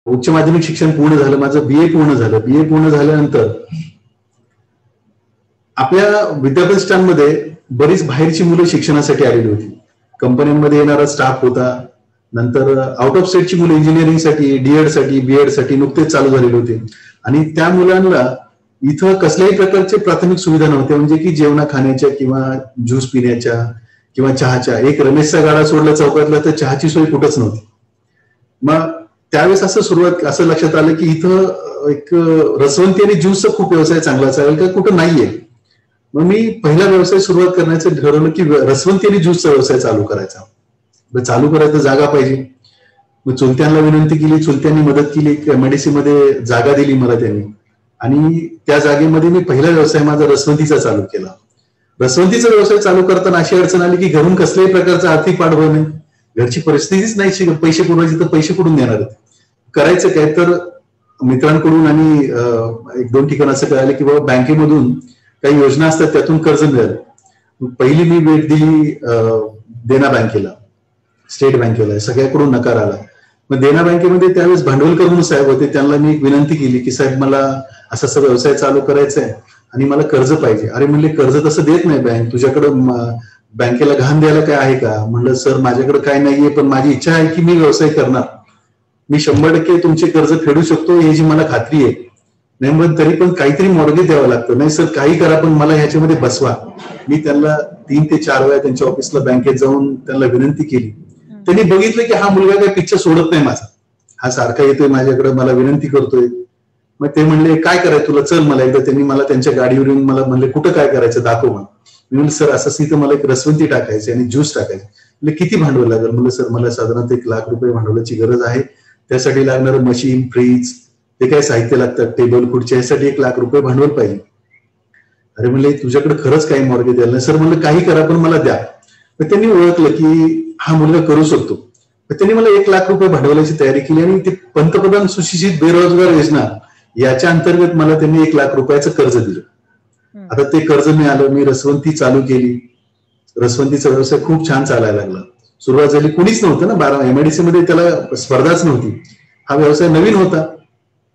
उच्च माध्यमिक शिक्षण पूर्ण झालं, माझं बीए पूर्ण झालं. बीए पूर्ण झाल्यानंतर आपल्या विद्यापीठांमध्ये बरीच बाहेरची मुलं शिक्षणासाठी आलेली होती. कंपन्यांमध्ये येणारा स्टाफ होता. नंतर आउट ऑफ स्टेटची मुलं इंजिनिअरिंगसाठी, डीएड साठी, बीएड साठी नुकतेच चालू झालेले होते. आणि त्या मुलांना इथं कसल्याही प्रकारचे प्राथमिक सुविधा नव्हत्या, म्हणजे की जेवणा खाण्याच्या किंवा ज्यूस पिण्याच्या किंवा चहाच्या. एक रमेशचा गाडा सोडला चौकातला तर चहाची सोय कुठंच नव्हती. मग त्यावेळेस असं लक्षात आलं की इथं एक रसवंती आणि ज्यूसचा खूप व्यवसाय चांगला चालेल का कुठं नाहीये. मग मी पहिला व्यवसाय सुरुवात करण्याचं ठरवलं की रसवंती आणि ज्यूसचा व्यवसाय चालू करायचा. चालू करायचं जागा पाहिजे. मग चुलत्यांना विनंती केली, चुलत्यांनी मदत केली, एमआयडीसी मध्ये जागा दिली मला त्यांनी. आणि त्या जागेमध्ये मी पहिला व्यवसाय माझा रसवंतीचा चालू केला. रसवंतीचा व्यवसाय चालू करताना अशी अडचण आली की घरून कसल्याही प्रकारचं आर्थिक पाठबळ नाही, घरची परिस्थितीच नाही, पैसे पुरवायचे तर पैसे कुठून देणार आहेत. करायचं काय तर मित्रांकडून आणि एक दोन ठिकाण असं कळालं की बाबा बँकेमधून काही योजना असतात त्यातून कर्ज मिळालं. पहिली मी भेट दिली देना बँकेला, स्टेट बँकेला. सगळ्याकडून नकार आला. मग देना बँकेमध्ये त्यावेळेस भांडवलकर म्हणून साहेब होते, त्यांना मी एक विनंती केली की साहेब मला असा व्यवसाय चालू करायचा आहे आणि मला कर्ज पाहिजे. अरे म्हणले कर्ज तसं देत नाही बँक, तुझ्याकडं बँकेला घाण द्यायला काय आहे का. म्हणलं सर माझ्याकडे काय नाहीये, पण माझी इच्छा आहे की मी व्यवसाय करणार, मी 100% तुमचे कर्ज फेडू शकतो याची मला खात्री आहे. नाही मग तरी पण काहीतरी मॉर्गेज द्यावं लागतं. नाही सर काही करा पण मला ह्याच्यामध्ये बसवा. मी त्यांना 3 ते 4 वेळा त्यांच्या ऑफिसला बँकेत जाऊन त्यांना विनंती केली. त्यांनी बघितलं की हा मुलगा काही पिक्चर सोडत नाही माझा, हा सारखा येतोय माझ्याकडे, मला विनंती करतोय. मग ते म्हणले काय करायचं तुला, चल मला एकदा. त्यांनी मला त्यांच्या गाडीवर येऊन मला म्हणले कुठं काय करायचं दाखव मला. मी म्हणलं सर असं इथं मला एक रसवंती टाकायची आणि ज्यूस टाकायची. म्हणजे किती भांडवल लागेल. म्हणलं सर मला साधारणतः 1 लाख रुपये भांडवलाची गरज आहे. त्यासाठी लागणारं मशीन, फ्रीज, ते काय साहित्य लागतात, टेबल खुर्ची, यासाठी 1 लाख रुपये भांडवल पाहिजे. अरे म्हणले तुझ्याकडे खरंच काही मॉर्गेज द्यायला नाही. सर म्हणलं काही करा पण मला द्या. तर त्यांनी ओळखलं की हा मुलगा करू शकतो. तर त्यांनी मला 1 लाख रुपये भांडवलाची तयारी केली आणि ते पंतप्रधान सुशिक्षित बेरोजगार योजना याच्या अंतर्गत मला त्यांनी 1 लाख रुपयाचं कर्ज दिलं. आता ते कर्ज मिळालं, मी रसवंती चालू केली. रसवंतीचा व्यवसाय खूप छान चालायला लागला. सुरुवात झाली, कुणीच नव्हतं ना, एमआयडीसी मध्ये त्याला स्पर्धाच नव्हती. हा व्यवसाय नवीन होता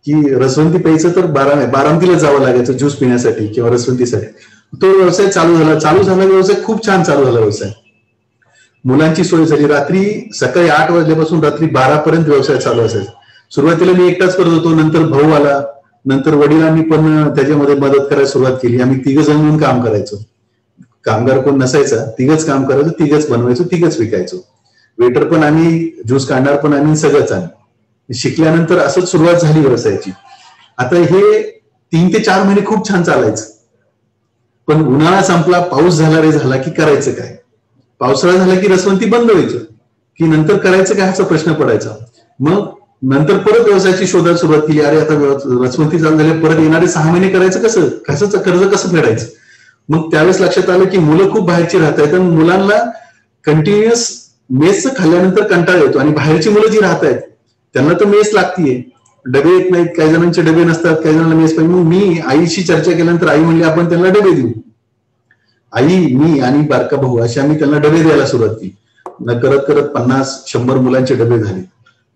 की रसवंती प्यायचं तर बारामतीला जावं लागायचं ज्यूस पिण्यासाठी किंवा रसवंतीसाठी. तो व्यवसाय चालू झाला व्यवसाय खूप छान चालू झाला व्यवसाय. मुलांची सोय झाली. रात्री सकाळी 8 वाजल्यापासून रात्री 12 पर्यंत व्यवसाय चालू असायचा. सुरुवातीला मी एकटाच करत होतो, नंतर भाऊ आला, नंतर वडिलांनी पण त्याच्यामध्ये मदत करायला सुरुवात केली. आम्ही 3 जण मिळून काम करायचो. कामगार कोण नसायचा, 3च काम करायचो, 3च बनवायचो, 3च विकायचो. वेटर पण आम्ही, ज्यूस काढणार पण आम्ही, सगळंच आम्ही. शिकल्यानंतर असंच सुरुवात झाली व्यवसायाची. आता हे 3 ते 4 महिने खूप छान चालायचं. पण उन्हाळा संपला, पाऊस झाला की करायचं काय. पावसाळा झाला की रसवंती बंद व्हायचं की नंतर करायचं काय असा प्रश्न पडायचा. मग नंतर परत व्यवसायाची शोधायला सुरुवात केली. अरे आता रसवंती चालू झाली, परत येणारे 6 महिने करायचं कसं, कर्ज कसं फेडायचं. मग त्यावेळेस लक्षात आलं की मुलं खूप बाहेरची राहत आहेत आणि मुलांना कंटिन्युअस मेसचं खाल्ल्यानंतर कंटाळा येतो. आणि बाहेरची मुलं जी राहत आहेत त्यांना तर मेस लागतीये, डबे येत नाहीत, काही जणांचे डबे नसतात, काही जणांना मेस पाहिजे. मग मी आईशी चर्चा केल्यानंतर आई म्हणली आपण त्यांना डबे देऊ. आई, मी आणि बारका भाऊ असे आम्ही त्यांना डबे द्यायला सुरुवात केली. करत करत 50-100 मुलांचे डबे झाले.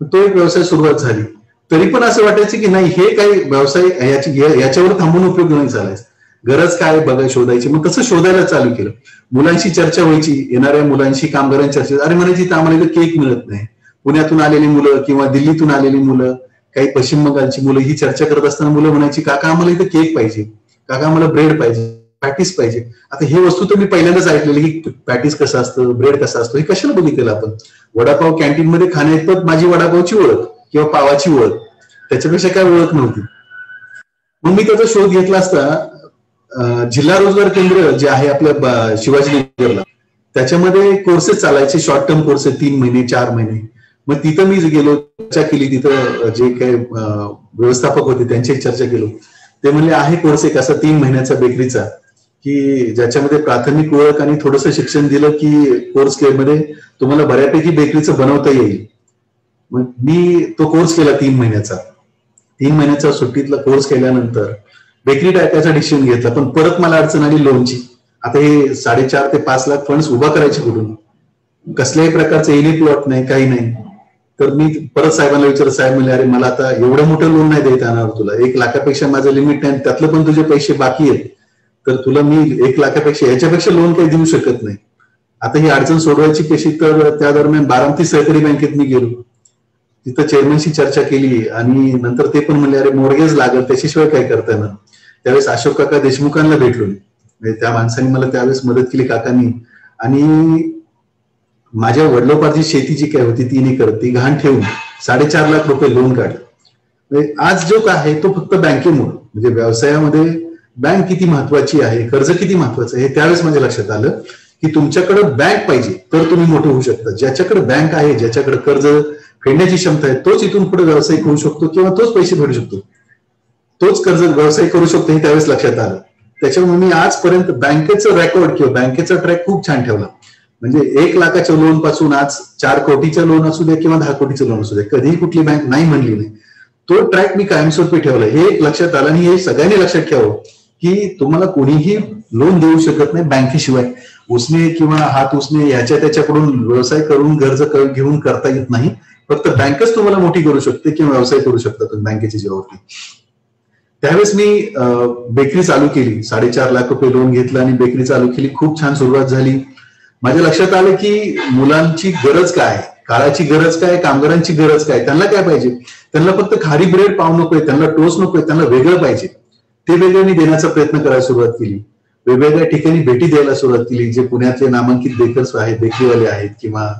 तो एक व्यवसाय सुरुवात झाली. तरी पण असं वाटायचं की नाही हे काही व्यवसाय याच्यावर थांबून उपयोग नाही चालायचा. गरज काय बघा शोधायची. मग तसं शोधायला चालू केलं. मुलांशी चर्चा व्हायची, येणाऱ्या मुलांशी, कामगारांची चर्चा. अरे म्हणायची तर आम्हाला केक मिळत नाही. पुण्यातून आलेली मुलं किंवा दिल्लीतून आलेली मुलं, काही पश्चिम बंगालची मुलं ही चर्चा करत असताना मुलं म्हणायची काका आम्हाला इथं केक पाहिजे, काका आम्हाला ब्रेड पाहिजे, पॅटीस पाहिजे. आता ही वस्तू तर मी पहिल्यांदाच ऐकलेली की पॅटीस कसं असतं, ब्रेड कसं असतं, हे कशाला बघितलेलं आपण. वडापाव कॅन्टीन मध्ये खाण्यात माझी वडापावची ओळख किंवा पावाची ओळख, त्याच्यापेक्षा काय ओळख नव्हती. मग मी त्याचा शोध घेतला असता जिल्हा रोजगार केंद्र जे आहे आपल्या शिवाजीनगरला, त्याच्यामध्ये कोर्सेस चालायचे, शॉर्ट टर्म कोर्सेस 3 महिने 4 महिने. मग तिथं मी गेलो, चर्चा केली. तिथं जे काही व्यवस्थापक होते त्यांची चर्चा केलो. ते म्हणले आहे कोर्स एक असा 3 महिन्याचा बेकरीचा की ज्याच्यामध्ये प्राथमिक ओळख आणि थोडंसं शिक्षण दिलं की कोर्स मध्ये तुम्हाला बऱ्यापैकी बेकरीचं बनवता येईल. मग मी तो कोर्स केला 3 महिन्याचा. 3 महिन्याचा सुट्टीतला कोर्स केल्यानंतर बेकरी टाकायचा डिसिजन घेतला. पण परत मला अडचण आली लोनची. आता हे 4.5 ते 5 लाख फंड्स उभा करायचे कुठून, कसल्याही प्रकारचं एनी प्लॉट नाही, काही नाही. तर मी परत साहेबांना विचारलं, साहेब म्हणले अरे मला आता एवढं मोठं लोन नाही देता येणार तुला, 1 लाखापेक्षा माझं लिमिट नाही, त्यातलं पण तुझे पैसे बाकी आहेत, तर तुला मी 1 लाखापेक्षा याच्यापेक्षा लोन काही देऊ शकत नाही. आता ही अडचण सोडवायची कशी, तर त्या दरम्यान बारामती सहकारी बँकेत मी गेलो, तिथं चेअरमनशी चर्चा केली आणि नंतर ते पण म्हणले अरे मॉर्गेज लागेल, त्याच्याशिवाय काय करता येणार. त्यावेळेस अशोक काका देशमुखांना भेटलो, त्या माणसाने मला त्यावेळेस मदत केली काकांनी. आणि माझ्या वडिलोपार्जित शेती जी काय होती 3 एकर ती गहाण ठेवून 4.5 लाख रुपये लोन काढलं. आज जो काय आहे तो फक्त बँकेमुळे, म्हणजे व्यवसायामध्ये बँक किती महत्वाची आहे, कर्ज किती महत्वाचं आहे, हे त्यावेळेस माझ्या लक्षात आलं की तुमच्याकडे बँक पाहिजे तर तुम्ही मोठे होऊ शकता. ज्याच्याकडे बँक आहे, ज्याच्याकडे कर्ज फेडण्याची क्षमता आहे, तोच इथून पुढे व्यावसायिक होऊ शकतो किंवा तोच पैसे फेडू शकतो, तोच कर्ज व्यवसाय करू शकतो, हे त्यावेळेस लक्षात आलं. त्याच्यामुळे मी आजपर्यंत बँकेचं रेकॉर्ड किंवा बँकेचा ट्रॅक खूप छान ठेवला. म्हणजे 1 लाखाच्या लोन पासून आज 4 कोटीचं लोन असू दे किंवा 10 कोटीचं लोन असू दे, कधीही कुठली बँक नाही म्हणली नाही, तो ट्रॅक मी कायमस्वरूपी ठेवला. हे लक्षात आलं आणि हे सगळ्यांनी लक्षात ठेवावं की तुम्हाला कोणीही लोन देऊ शकत नाही बँकेशिवाय. उसने किंवा हात उसने ह्याच्या त्याच्याकडून व्यवसाय करून कर्ज घेऊन करता येत नाही. फक्त बँकच तुम्हाला मोठी करू शकते किंवा व्यवसाय करू शकता तुम्ही बँकेच्या जीवावरती. त्यावेळेस मी बेकरी चालू केली, 4.5 लाख रुपये लोन घेतलं आणि बेकरी चालू केली. खूप छान सुरुवात झाली. माझ्या लक्षात आलं की मुलांची गरज काय, काळाची गरज काय, कामगारांची गरज काय, त्यांना काय पाहिजे. त्यांना फक्त खारी ब्रेड पाव नकोय, त्यांना टोस्ट नकोय, त्यांना वेगळं पाहिजे. ते वेगळं मी देण्याचा प्रयत्न करायला सुरुवात केली. वेगवेगळ्या ठिकाणी भेटी द्यायला सुरुवात केली. जे पुण्यातले नामांकित बेकर्स आहेत, बेकरीवाले आहेत किंवा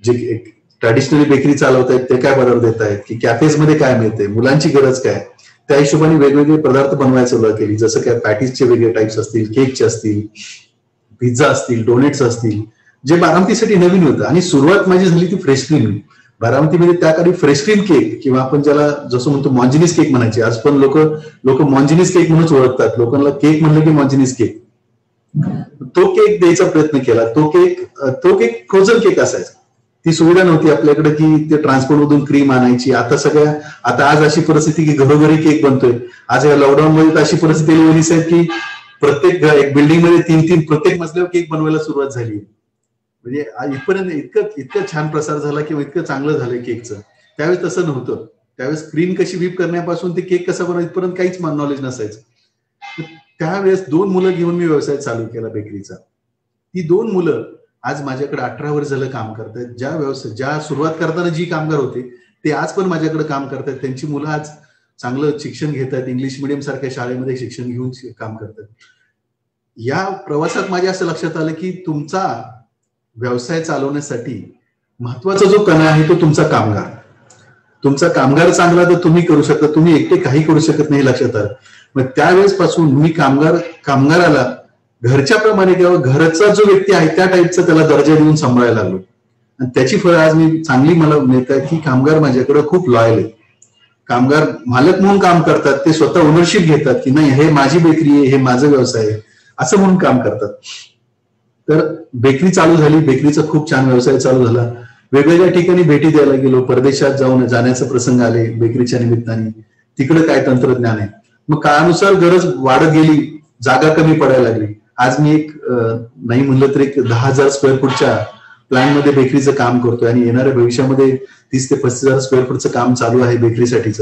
जे ट्रॅडिशनली बेकरी चालवत आहेत ते काय पदार्थ देत आहेत, की कॅफेजमध्ये काय मिळते, मुलांची गरज काय, त्या हिशोबाने वेगवेगळे पदार्थ बनवायला सुरुवात केली. जसं काय पॅटीसचे वेगळे टाइप्स असतील, केकचे असतील, पिझ्झा असतील, डोनेट्स असतील, जे बारामतीसाठी नवीन होतं. आणि सुरुवात माझी झाली ती फ्रेश क्रीम. बारामतीमध्ये त्या काळी फ्रेश क्रीम केक किंवा आपण ज्याला जसं म्हणतो मॉन्जिनीस केक म्हणायचे, आज पण लोक मॉन्जिनीस केक म्हणूनच ओळखतात. लोकांना केक म्हणलं की मॉन्जिनीस केक, तो केक द्यायचा प्रयत्न केला. तो केक फ्रोझन केक असायचा. ती सुविधा नव्हती आपल्याकडे की ते ट्रान्सपोर्ट मधून क्रीम आणायची. आता आज अशी परिस्थिती की घरोघरी केक बनतोय. आज या लॉकडाऊन मध्ये अशी परिस्थिती आली साहेब की प्रत्येक एक बिल्डिंग मध्ये 3-3 प्रत्येक मजल्यावर केक बनवायला सुरुवात झाली. म्हणजे इथपर्यंत इतकं छान प्रसार झाला किंवा इतकं चांगलं झालं केकचं. त्यावेळेस तसं नव्हतं. त्यावेळेस क्रीम कशी व्हीप करण्यापासून ते केक कसा बनवायचा इथपर्यंत काहीच नॉलेज नसायचं. त्यावेळेस 2 मुलं घेऊन मी व्यवसाय चालू केला बेकरीचा. ती 2 मुलं आज माझ्याकडे 18 वर्ष झालं काम करतायत. ज्या सुरुवात करताना जी कामगार होते ते आज पण माझ्याकडे काम करतायत. त्यांची मुलं आज चांगलं शिक्षण घेत आहेत, इंग्लिश मिडियम सारख्या शाळेमध्ये शिक्षण घेऊन काम करतात. या प्रवासात माझ्या असं लक्षात आलं की तुमचा व्यवसाय चालवण्यासाठी महत्वाचा जो कणा आहे तो तुमचा कामगार. तुमचा कामगार चांगला तर तुम्ही करू शकता, तुम्ही एकटे काही करू शकत नाही लक्षात आलं. मग त्यावेळेस पासून मी कामगाराला घरच्या प्रमाणे किंवा घरचा जो व्यक्ती आहे त्या टाईपचा त्याला दर्जा देऊन सांभाळायला लागलो. आणि त्याची फळं आज मी चांगली मला मिळत आहेत की कामगार माझ्याकडे खूप लॉयल आहेत. कामगार मालक म्हणून काम करतात, ते स्वतः ओनरशिप घेतात की नाही हे माझी बेकरी आहे, हे माझा व्यवसाय आहे असं म्हणून काम करतात. तर बेकरी चालू झाली, बेकरीचा खूप छान व्यवसाय चालू झाला. वेगवेगळ्या ठिकाणी भेटी द्यायला गेलो, परदेशात जाण्याचा प्रसंग आले बेकरीच्या निमित्ताने. तिकडे काय तंत्रज्ञान आहे. मग काळानुसार गरज वाढत गेली, जागा कमी पडायला लागली. आज मी एक नाही म्हणलं तर एक 10,000 स्क्वेअर फूटच्या प्लॅन मध्ये बेकरीचं काम करतोय आणि येणाऱ्या भविष्यामध्ये 30 ते 35,000 स्क्वेअर फूटचं काम चालू आहे बेकरीसाठीच.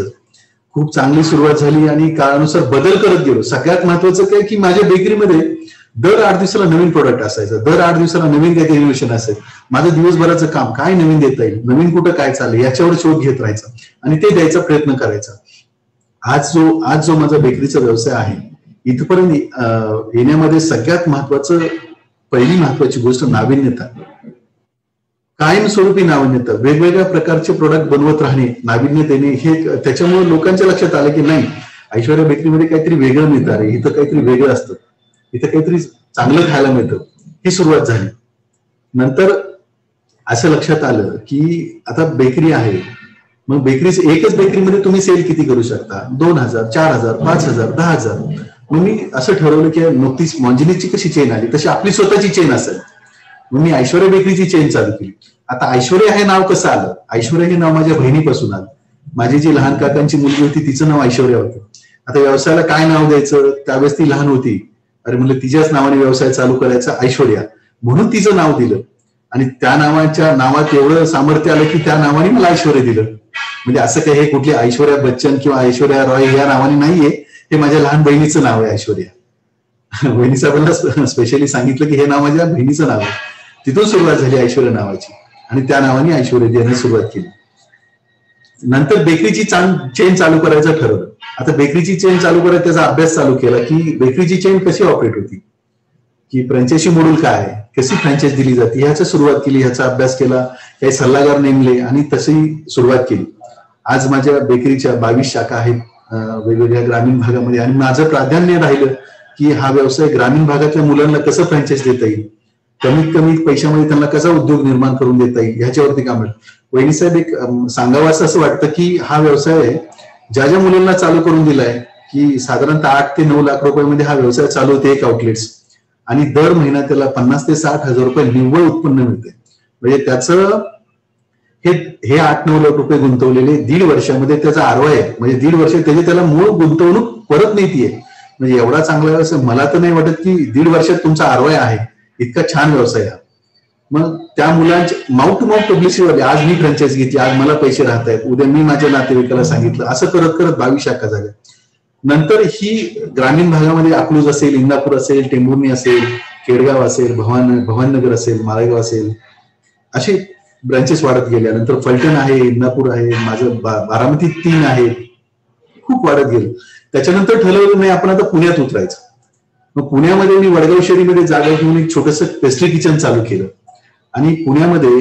खूप चांगली सुरुवात झाली आणि काळानुसार बदल करत गेलो. सगळ्यात महत्वाचं काय की माझ्या बेकरीमध्ये दर 8 दिवसाला नवीन प्रोडक्ट असायचं, दर 8 दिवसाला नवीन काहीतरी इनोव्हेशन असायचं. माझं दिवसभराचं काम काय नवीन देता येईल, नवीन कुठं काय चाललंय याच्यावर शोध घेत राहायचा आणि ते द्यायचा प्रयत्न करायचा. आज जो माझा बेकरीचा व्यवसाय आहे इथपर्यंत येण्यामध्ये सगळ्यात पहिली महत्वाची गोष्ट नाविन्यता, कायमस्वरूपी नाविन्यता, वेगवेगळ्या प्रकारचे प्रोडक्ट बनवत राहणे, नाविन्य देणे. हे त्याच्यामुळे लोकांच्या लक्षात आलं की नाही ऐश्वर्या बेकरीमध्ये काहीतरी वेगळं मिळतं, रे इथं काहीतरी वेगळं असतं, इथं काहीतरी चांगलं खायला मिळतं. ही सुरुवात झाली. नंतर असं लक्षात आलं की आता बेकरी आहे, मग एकच बेकरीमध्ये तुम्ही सेल किती करू शकता, 2,000, 4,000, 5,000, 10,000. मग मी असं ठरवलं की नुकतीच मॉन्जिनीसची कशी चेन आली तशी आपली स्वतःची चेन असेल. मग मी ऐश्वर्या बेकरीची चेन चालू केली. आता ऐश्वर्या हे नाव कसं आलं, ऐश्वर्या हे नाव माझ्या बहिणीपासून आलं. माझी जी लहान काकांची मुलगी होती तिचं नाव ऐश्वर्या होतं. आता व्यवसायाला काय नाव द्यायचं, त्यावेळेस ती लहान होती. अरे म्हणलं तिच्याच नावाने व्यवसाय चालू करायचा ऐश्वर्या, म्हणून तिचं नाव दिलं. आणि त्या नावात एवढं सामर्थ्य आलं की त्या नावाने मला ऐश्वर्य दिलं. म्हणजे असं काही हे कुठली ऐश्वर्या बच्चन किंवा ऐश्वर्या रॉय या नावाने नाहीये, हे माझ्या लहान बहिणीचं नाव आहे ऐश्वर्या. बहिणी साहेबांना स्पेशली सांगितलं की हे नाव माझ्या बहिणीचं नाव आहे. तिथून सुरुवात झाली ऐश्वर्या नावाची आणि त्या नावाने ऐश्वर्या देण्यास सुरुवात केली. नंतर बेकरीची चेन चालू करायचं ठरवलं. आता बेकरीची चेन चालू करायचा त्याचा अभ्यास चालू केला की बेकरीची चेन कशी ऑपरेट होती, की फ्रँचायझी मॉडेल काय आहे, कशी फ्रँचाईज दिली जाते, ह्याचा सुरुवात केली, ह्याचा अभ्यास केला, काही सल्लागार नेमले आणि तशी सुरुवात केली. आज माझ्या बेकरीच्या 22 शाखा आहेत वेगवेगळ्या ग्रामीण भागामध्ये आणि माझं प्राधान्य राहिलं की हा व्यवसाय ग्रामीण भागातल्या मुलांना कसं फ्रँचाईज देता येईल, कमीत कमी पैशामध्ये त्यांना कसा उद्योग निर्माण करून देता येईल ह्याच्यावरती काम आहे. वहिनी साहेब, एक सांगावं असं वाटतं की हा व्यवसाय ज्या ज्या मुलांना चालू करून दिलाय की साधारणतः 8 ते 9 लाख रुपयामध्ये हा व्यवसाय चालू होते एक आउटलेट्स, आणि दर महिना त्याला 50 ते 60 हजार रुपये निव्वळ उत्पन्न मिळते. म्हणजे त्याचं हे 8-9 लाख रुपये गुंतवलेले 1.5 वर्षामध्ये त्याचा आरओआय आहे. म्हणजे 1.5 वर्ष त्याला मूळ गुंतवणूक परत नाही. म्हणजे एवढा चांगला व्यवसाय मला तर नाही वाटत की 1.5 वर्षात तुमचा आरओआय आहे. इतका छान व्यवसाय हा. मग त्या मुलांचे माउथ टू माउथ पब्लिसिटी वाले, आज मी फ्रँचाईज घेतली, आज मला पैसे राहत आहेत, उद्या मी माझ्या नातेवाईकाला सांगितलं, असं करत करत 22 शाखा झाल्या. नंतर ही ग्रामीण भागामध्ये अकलूज असेल, इंदापूर असेल, टेंभुर्णी असेल, केडगाव असेल, भवाननगर असेल, माळेगाव असेल, असे ब्रांचेस वाढत गेल्या. नंतर फलटण आहे, इंदापूर आहे, माझं बारामती 3 आहे, खूप वाढत गेलं. त्याच्यानंतर ठरवलं नाही आपण आता पुण्यात उतरायचं. मग पुण्यामध्ये मी वडगाव शहरीमध्ये जागा घेऊन एक छोटंसं पेस्ट्री किचन चालू केलं आणि पुण्यामध्ये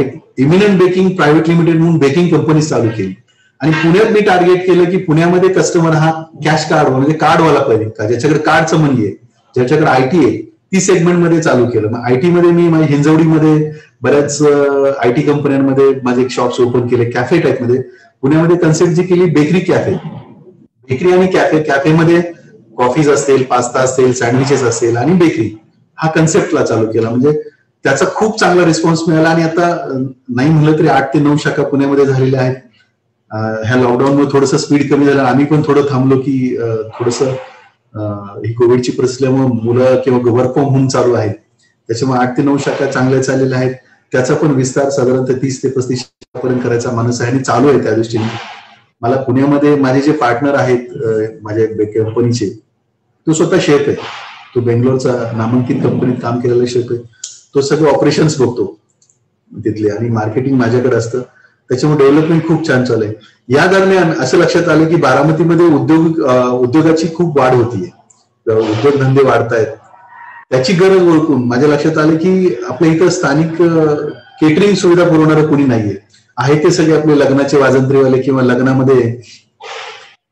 एक इमिनंट बेकिंग प्रायव्हेट लिमिटेड म्हणून बेकिंग कंपनी चालू केली. आणि पुण्यात मी टार्गेट केलं की पुण्यामध्ये कस्टमर हा कॅश कार्ड म्हणजे कार्डवाला पाहिजे का, ज्याच्याकडे कार्डचं मनी आहे, ज्याच्याकडे आयटी आहे, ती सेगमेंटमध्ये चालू केलं. मग आयटी मध्ये मी माझ्या हिंजवडीमध्ये बऱ्याच आयटी कंपन्यांमध्ये माझे शॉप्स ओपन केले कॅफे टाईप मध्ये. पुण्यामध्ये कन्सेप्ट जी केली बेकरी कॅफे, बेकरी आणि कॅफे. कॅफेमध्ये कॉफीज असतील, पास्ता असतील, सँडविचेस असेल आणि बेकरी, हा कन्सेप्टला चालू केला. म्हणजे त्याचा खूप चांगला रिस्पॉन्स मिळाला आणि आता नाही म्हणलं तरी 8 ते 9 शाखा पुण्यामध्ये झालेल्या आहेत. ह्या लॉकडाऊनमुळे थोडंसं स्पीड कमी झालं, आम्ही पण थोडं थांबलो की थोडंसं ही कोविडची परिस्थितीमुळे मुलं किंवा वर्क फ्रॉम होम चालू आहेत, त्याच्यामुळे 8 ते 9 शाखा चांगल्या चाललेल्या आहेत. त्याचा पण विस्तार साधारणतः 30 ते 35 शाखापर्यंत करायचा मानस आहे आणि चालू आहे. त्या दृष्टीने मला पुण्यामध्ये माझे जे पार्टनर आहेत माझ्या कंपनीचे, तो स्वतः शेफ आहे, तो बेंगलोरचा नामांकित कंपनीत काम केलेला शेफ आहे, तो सगळं ऑपरेशन्स बघतो तिथले आणि मार्केटिंग माझ्याकडे असतं. त्याच्यामुळे डेव्हलपमेंट खूप छान चालू आहे. या दरम्यान असं लक्षात आलं की बारामतीमध्ये उद्योगाची खूप वाढ होतीये, उद्योगधंदे वाढतायत, त्याची गरज ओळखून माझ्या लक्षात आलं की आपल्या इथं स्थानिक केटरिंग सुविधा पुरवणारं कोणी नाहीये. आहे ते सगळे आपले लग्नाचे वाजंत्रीवाले किंवा लग्नामध्ये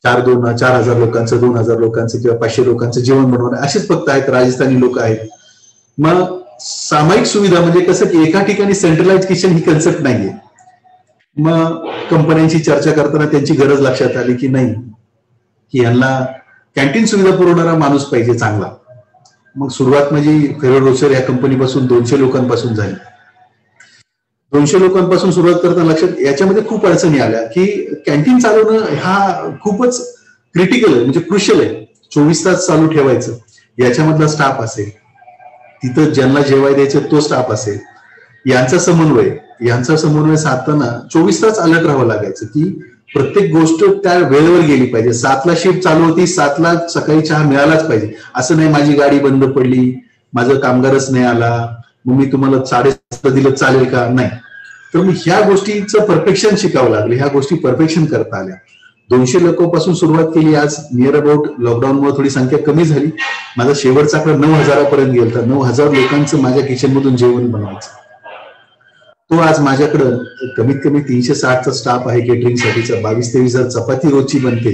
4,000 लोकांचं, 2,000 लोकांचं किंवा 500 लोकांचं जेवण बनवणार असेच फक्त आहेत, राजस्थानी लोक आहेत. मग सामायिक सुविधा म्हणजे कसं की एका ठिकाणी सेंट्रलाइज किचन ही कन्सेप्ट नाहीये. मग कंपन्यांची चर्चा करताना त्यांची गरज लक्षात आली की नाही, की यांना कॅन्टीन सुविधा पुरवणारा माणूस पाहिजे चांगला. मग सुरुवात माझी फेरो रोसर या कंपनीपासून 200 लोकांपासून झाली. 200 लोकांपासून सुरुवात करताना लक्षात याच्यामध्ये खूप अडचणी आल्या की कॅन्टीन चालवणं हा खूपच क्रिटिकल आहे, म्हणजे क्रुशियल आहे. 24 तास चालू ठेवायचं, याच्यामधला स्टाफ असेल, तिथं ज्यांना जेवाय द्यायचं तो स्टाफ असेल, यांचा समन्वय साधताना 24 तास अलर्ट राहावं लागायचं की प्रत्येक गोष्ट त्या वेळेवर गेली पाहिजे. 7ला शिफ्ट चालू होती, 7ला सकाळी चहा मिळालाच पाहिजे. असं नाही माझी गाडी बंद पडली, माझं कामगारच नाही आला, मग मी तुम्हाला 7:30 दिलं चालेल का, नाही. तर मग ह्या गोष्टीचं परफेक्शन शिकावं लागलं, ह्या गोष्टी परफेक्शन करता आल्या. 200 लोकांपासून सुरुवात केली. आज नियर अबाउट लॉकडाऊनमुळे थोडी संख्या कमी झाली. माझा शेवटचा आकडा 9,000 गेला. 9,000 लोकांचं माझ्या किचनमधून जेवण बनवायचं. तो आज माझ्याकडं कमीत कमी 360चा स्टाफ आहे केटरिंगसाठीचा. 22-23 चपाती रोजची बनते.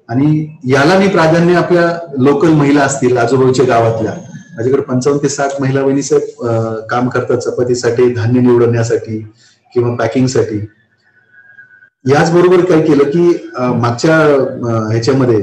आणि याला मी प्राधान्य आपल्या लोकल महिला असतील आजूबाजूच्या गावातल्या, माझ्याकडे 55 ते 60 महिला बहिणी काम करतात चपातीसाठी, धान्य निवडण्यासाठी किंवा पॅकिंगसाठी. याचबरोबर काय केलं की मागच्या ह्याच्यामध्ये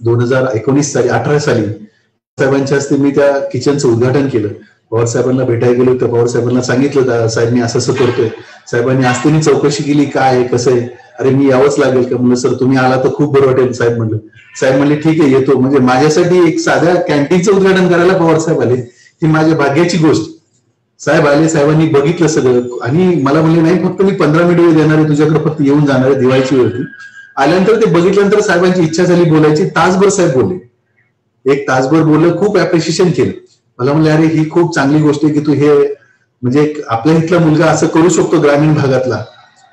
2018 साली साहेबांच्या हस्ते मी त्या किचनचं उद्घाटन केलं. पवार साहेबांना भेटायला गेलो तर पवार साहेबांना सांगितलं साहेब मी असं असं करतोय. साहेबांनी आस्तीने चौकशी केली काय आहे कसं आहे. अरे मी यावंच लागेल का म्हणलं, सर तुम्ही आला तर खूप बरं वाटेल साहेब म्हणलं. साहेब म्हणले ठीक आहे येतो. म्हणजे माझ्यासाठी एक साध्या कॅन्टीनचं उद्घाटन करायला पवार साहेब आले, ही माझ्या भाग्याची गोष्ट. साहेब आले, साहेबांनी बघितलं सगळं आणि मला म्हणले नाही फक्त मी 15 मिनिट वेळ देणार आहे तुझ्याकडे, फक्त येऊन जाणार आहे दिवाळीची वेळी. आल्यानंतर ते बघितल्यानंतर साहेबांची इच्छा झाली बोलायची. तासभर साहेब बोलले, 1 तासभर बोललं, खूप अप्रिशिएशन केलं. मला म्हणले अरे ही खूप चांगली गोष्ट आहे की तू हे म्हणजे आपल्या इथला मुलगा असं करू शकतो ग्रामीण भागातला.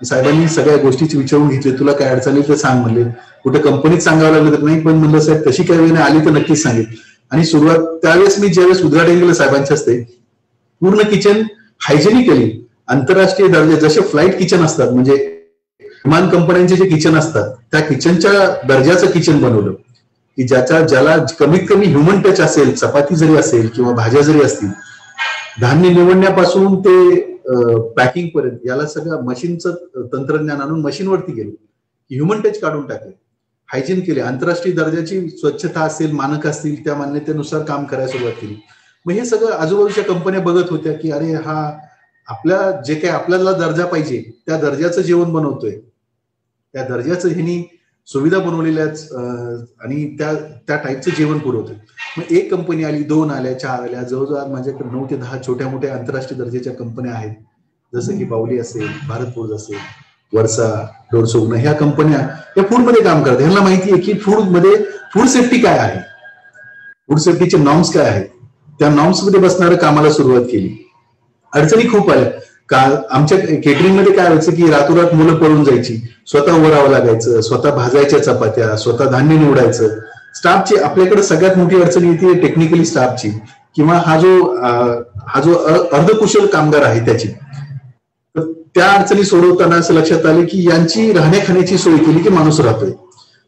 साहेबांनी सगळ्या गोष्टीची विचारून घेतले, तुला काय अडचणी तर सांग म्हणले, कुठे कंपनीत सांगावं लागलं तर नाही, पण म्हणलं साहेब तशी काही वेळ आली तर नक्कीच सांगेल. आणि सुरुवात त्यावेळेस मी ज्यावेळेस उद्घाटन केलं साहेबांच्या हस्ते, पूर्ण किचन हायजेनिकली आंतरराष्ट्रीय दर्जा, जसे फ्लाईट किचन असतात म्हणजे विमान कंपन्यांचे जे किचन असतात त्या किचनच्या दर्जाचं किचन बनवलं की ज्याला कमीत कमी ह्युमन टच असेल, चपाती जरी असेल किंवा भाज्या जरी असतील, धान्य निवडण्यापासून ते पॅकिंग पर्यंत याला सगळं मशीनचं तंत्रज्ञान आणून मशीनवरती गेलो, ह्युमन टच काढून टाकले, हायजीन केले, आंतरराष्ट्रीय दर्जाची स्वच्छता असेल, मानक असतील त्या मान्यतेनुसार काम करायला सुरुवात केली. मग हे सगळं आजूबाजूच्या कंपन्या बघत होत्या की अरे हा आपल्या जे काही आपल्याला दर्जा पाहिजे त्या दर्जाचं जेवण बनवतोय, त्या दर्जाचं ह्यांनी सुविधा बनवलेल्याच आणि त्या टाईपचं जेवण पुरवतोय. मग 1 कंपनी आली, 2 आल्या, 4 आल्या, जवळजवळ माझ्याकडे 9 ते 10 छोट्या मोठ्या आंतरराष्ट्रीय दर्जाच्या कंपन्या आहेत, जसं की बावली असेल, भारत फूड असेल, वर्षा, डोरसोगणं, ह्या कंपन्या या फूडमध्ये काम करतात. ह्यांना माहिती आहे की फूडमध्ये फूड सेफ्टी काय आहे, फूड सेफ्टीचे नॉर्म्स काय आहेत, त्या नॉर्म्स मध्ये बसणाऱ्या कामाला सुरुवात केली. अडचणी खूप आल्या. आमच्या केटरिंग मध्ये काय व्हायचं की रातोरात मुलं पळून जायची, स्वतः उभं राहावं लागायचं, स्वतः भाजायच्या चपात्या, स्वतः धान्य निवडायचं. स्टाफची आपल्याकडे सगळ्यात मोठी अडचण येते टेक्निकली स्टाफची, किंवा हा जो अर्धकुशल कामगार आहे त्याची. तर त्या अडचणी सोडवताना असं लक्षात आले की यांची राहण्या खाण्याची सोय केली की माणूस राहतोय.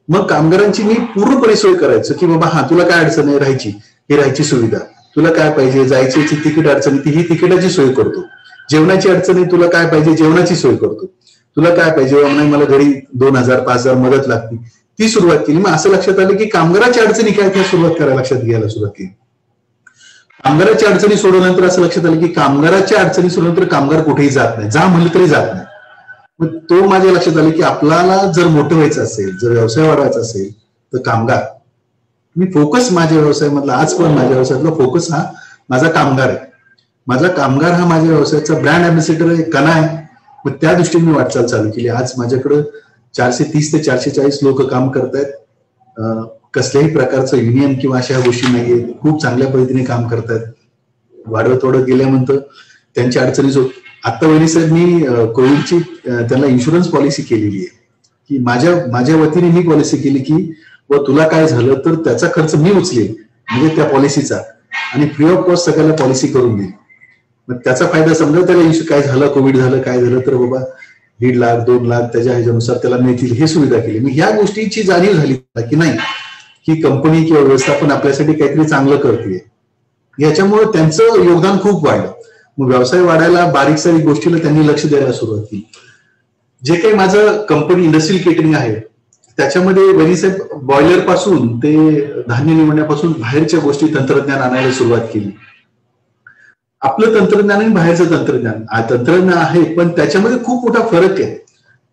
मग कामगारांची मी पूर्णपणे सोय करायचं की बाबा हा तुला काय अडचण आहे राहायची, ही राहायची सुविधा, तुला काय पाहिजे जायची तिकीट अडचणी ती ही तिकिटाची सोय करतो, जेवणाची अडचणी तुला काय पाहिजे जेवणाची सोय करतो, तुला काय पाहिजे नाही मला घरी 2000-5000 मदत लागते, ती सुरुवात केली. मग असं लक्षात आलं की कामगाराच्या अडचणी काय त्या सुरुवात करायला लक्षात घ्यायला सुरुवात केली. कामगाराच्या अडचणी सोडवल्यानंतर असं लक्षात आलं की कामगाराच्या अडचणी सोडल्यानंतर कामगार कुठेही जात नाही, जा म्हणलं तरी जात नाही. मग तो माझ्या लक्षात आलं की आपल्याला जर मोठं व्हायचं असेल, जर व्यवसाय वाढवायचा असेल तर कामगार, मी फोकस माझ्या व्यवसायामधला आज पण माझ्या व्यवसायातला फोकस हा माझा कामगार आहे. माझा कामगार हा माझ्या व्यवसायाचा ब्रँड अँबॅसेडर आहे, कणा आहे. मग त्या दृष्टीने मी वाटचाल चालू केली. आज माझ्याकडे 430 ते 440 लोक काम करतायत. कसल्याही प्रकारचं युनियन किंवा अशा गोष्टी नाहीये, खूप चांगल्या पद्धतीने काम करतायत. वाढवत वाढत गेल्यानंतर त्यांच्या अडचणी आता वहिनी साहेब मी कोविडची त्यांना इन्शुरन्स पॉलिसी केलेली आहे की माझ्या वतीने मी पॉलिसी केली की व तुला काय झालं तर त्याचा खर्च मी उचलेल म्हणजे त्या पॉलिसीचा, आणि फ्री ऑफ कॉस्ट सगळ्याला पॉलिसी करून देईल. मग त्याचा फायदा समजा त्याला काय झालं, कोविड झालं, काय झालं तर बाबा 1.5 लाख 2 लाख त्याच्या ह्याच्यानुसार त्याला मिळतील, हे सुविधा केली. मग ह्या गोष्टीची जाणीव झाली की नाही की कंपनी किंवा व्यवस्थापन आपल्यासाठी काहीतरी चांगलं करते, याच्यामुळे त्यांचं योगदान खूप वाढलं. मग व्यवसाय वाढायला बारीक सारीक गोष्टीला त्यांनी लक्ष द्यायला सुरुवात केली. जे काही माझं कंपनी इंडस्ट्रियल केटरिंग आहे त्याच्यामध्ये वहिनीसाहेब बॉयलर पासून ते धान्य निवडण्यापासून बाहेरच्या गोष्टी तंत्रज्ञान आणायला सुरुवात केली. आपलं तंत्रज्ञान आणि बाहेरचं तंत्रज्ञान आहे पण त्याच्यामध्ये खूप मोठा फरक आहे.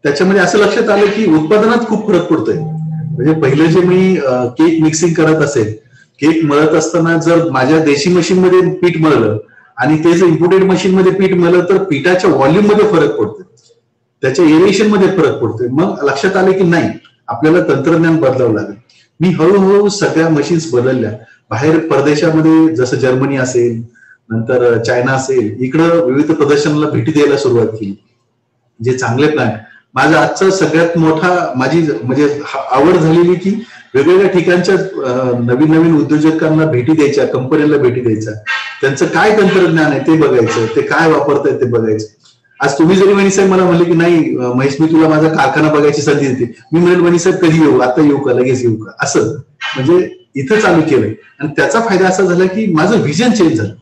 त्याच्यामध्ये असं लक्षात आलं की उत्पादनात खूप फरक पडतोय. म्हणजे पहिलं जे मी केक मिक्सिंग करत असेल, केक मळत असताना जर माझ्या देशी मशीन मध्ये पीठ मळलं आणि ते जर इम्पोर्टेड मशीन मध्ये पीठ मळलं तर पिठाच्या व्हॉल्यूम मध्ये फरक पडतोय, त्याच्या एरिएशन मध्ये फरक पडतोय. मग लक्षात आलं की नाही आपल्याला तंत्रज्ञान बदलावं लागेल. मी हळूहळू सगळ्या मशीन्स बदलल्या. बाहेर परदेशामध्ये जसं जर्मनी असेल, नंतर चायना असेल, इकडं विविध प्रदर्शनाला भेटी द्यायला सुरुवात केली. जे चांगले प्लॅन माझा आजचा सगळ्यात मोठा माझी म्हणजे आवड झालेली की वेगवेगळ्या ठिकाणच्या नवीन नवीन उद्योजकांना भेटी द्यायच्या, कंपन्यांना भेटी द्यायच्या, त्यांचं काय तंत्रज्ञान आहे ते बघायचं, ते काय वापरतायत ते बघायचं. आज तुम्ही जरी वहिनीसाहेब मला म्हणले की नाही महेश मी तुला माझा कारखाना बघायची संधी देते, मी म्हणेल वहिनीसाहेब कधी येऊ, आता येऊ का, लगेच येऊ का, असं म्हणजे इथं चालू केलंय. आणि त्याचा फायदा असा झाला की माझं व्हिजन चेंज झालं.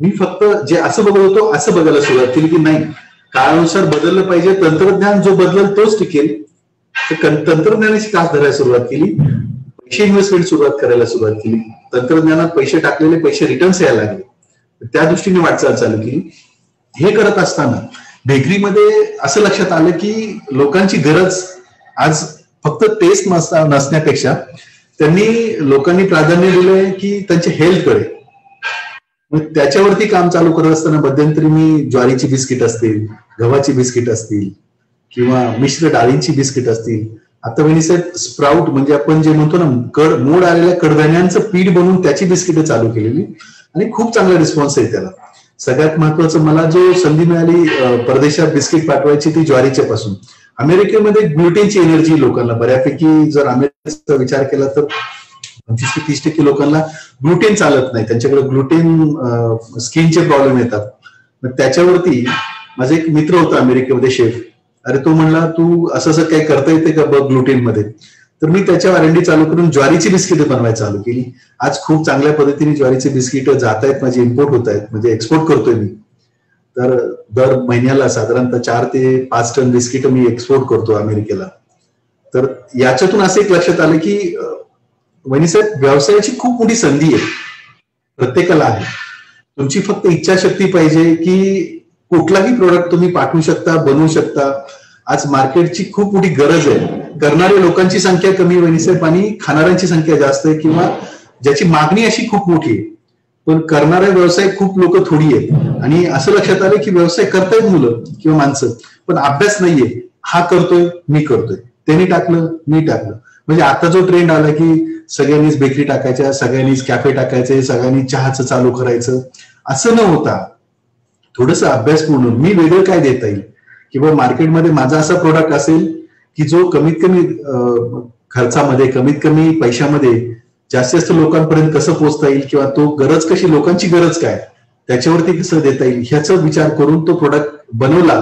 मी फक्त जे असं बघत होतो असं बघायला सुरुवात केली की नाही काळानुसार बदललं पाहिजे, तंत्रज्ञान जो बदलल तोच टिकेल. तंत्रज्ञानाची तास धरायला सुरुवात केली, पैसे इन्व्हेस्टमेंट सुरुवात करायला सुरुवात केली, तंत्रज्ञानात पैसे टाकलेले पैसे रिटर्न्स यायला लागले, त्या दृष्टीने वाटचाल चालू केली. हे करत असताना बेकरीमध्ये असं लक्षात आलं की लोकांची गरज आज फक्त टेस्ट नसण्यापेक्षा लोकांनी प्राधान्य दिलंय की त्यांच्या हेल्थकडे. मग त्याच्यावरती काम चालू करत असताना मध्यंतरी मी ज्वारीची बिस्किट असतील, गव्हाची बिस्किट असतील किंवा मिश्र डाळींची बिस्किट असतील, आता वहिनी साहेब स्प्राउट म्हणजे आपण जे म्हणतो ना मोड आलेल्या कडधान्यांचं पीठ बनवून त्याची बिस्किट चालू केलेली आणि खूप चांगला रिस्पॉन्स आहे त्याला. सगळ्यात महत्वाचं मला जो संधी मिळाली परदेशात बिस्किट पाठवायची ती ज्वारीच्या पासून. अमेरिकेमध्ये ग्लुटेनची एनर्जी लोकांना बऱ्यापैकी, जर अमेरिकेचा विचार केला तर 25 ते 30% लोकांना ग्लुटेन चालत नाही, त्यांच्याकडे ग्लुटेन स्किनचे प्रॉब्लेम येतात. मग त्याच्यावरती माझा एक मित्र होता अमेरिकेमध्ये शेफ, अरे तो म्हणला तू असं असं काही करता येते का बघ ग्लुटेन मध्ये. तर मी त्याच्यावर R&D चालू करून ज्वारीची बिस्किट बनवायला चालू केली. आज खूप चांगल्या पद्धतीने ज्वारीची बिस्किट जात आहेत, माझी इम्पोर्ट होत आहेत, म्हणजे एक्सपोर्ट करतोय मी. तर दर महिन्याला साधारणतः 4 ते 5 टन बिस्किट मी एक्सपोर्ट करतो अमेरिकेला. तर याच्यातून असं एक लक्षात आलं की वहिनीसाहेब व्यवसायाची खूप मोठी संधी आहे, प्रत्येकाला आहे. तुमची फक्त इच्छाशक्ती पाहिजे की कुठलाही प्रोडक्ट तुम्ही पाठवू शकता, बनवू शकता. आज मार्केटची खूप मोठी गरज आहे. करणाऱ्या लोकांची संख्या कमी वहिनीसाहेब आणि खाणाऱ्यांची संख्या जास्त आहे, किंवा ज्याची मागणी अशी खूप मोठी आहे, पण करणारे व्यवसाय खूप लोक थोडी आहेत. आणि असं लक्षात आलं की व्यवसाय करतायत मुलं किंवा माणसं, पण अभ्यास नाहीये. हा करतोय, मी करतोय, त्यांनी टाकलं, मी टाकलं. म्हणजे आता जो ट्रेंड आला की सगळ्यांनीच बेकरी टाकायच्या, सगळ्यांनीच कॅफे टाकायचे, सगळ्यांनी चहाचं चालू करायचं, असं न होता थोडंसं अभ्यासपूर्ण मी वेगळं काय देता येईल, किंवा मार्केटमध्ये माझा असा प्रोडक्ट असेल की जो कमीत कमी खर्चामध्ये, कमीत कमी पैशामध्ये जास्तीत जास्त लोकांपर्यंत कसं पोहोचता येईल, किंवा तो गरज कशी, लोकांची गरज काय त्याच्यावरती कसं देता येईल, ह्याचा विचार करून तो प्रोडक्ट बनवला.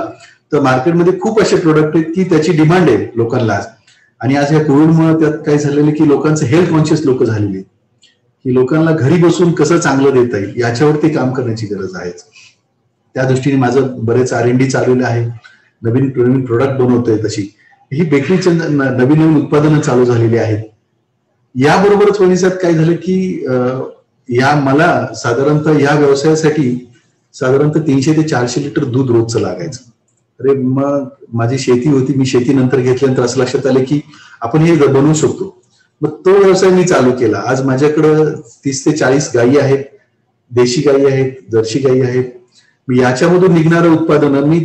तर मार्केटमध्ये खूप असे प्रोडक्ट आहेत की त्याची डिमांड आहे लोकांना. आणि आज या कोविडमुळे त्यात काय झालेलं की लोकांचं हेल्थ कॉन्शियस लोक झालेली, की लोकांना घरी बसून कसं चांगलं देता येईल याच्यावरती काम करण्याची गरज आहे. त्या दृष्टीने माझं बरेच R&D चाललेलं आहे, नवीन नवीन प्रोडक्ट बनवतोय. तशी ही बेकरीच्या नवीन नवीन उत्पादनं चालू झालेली आहेत. याबरोबरच वहिनीसाहेब काय झालं की या मला साधारणतः या व्यवसायासाठी साधारणतः 300 ते 400 लिटर दूध रोजचं लागायचं. अरे मग माझी शेती होती, मी शेती नंतर घेतल्यानंतर असं लक्षात आलं की आपण हे बनवू शकतो. मग तो व्यवसाय मी चालू केला. आज माझ्याकडं 30 ते 40 गायी आहेत, देशी गायी आहेत, जर्सी गायी आहेत. याच्यामधून निघणारं उत्पादन मी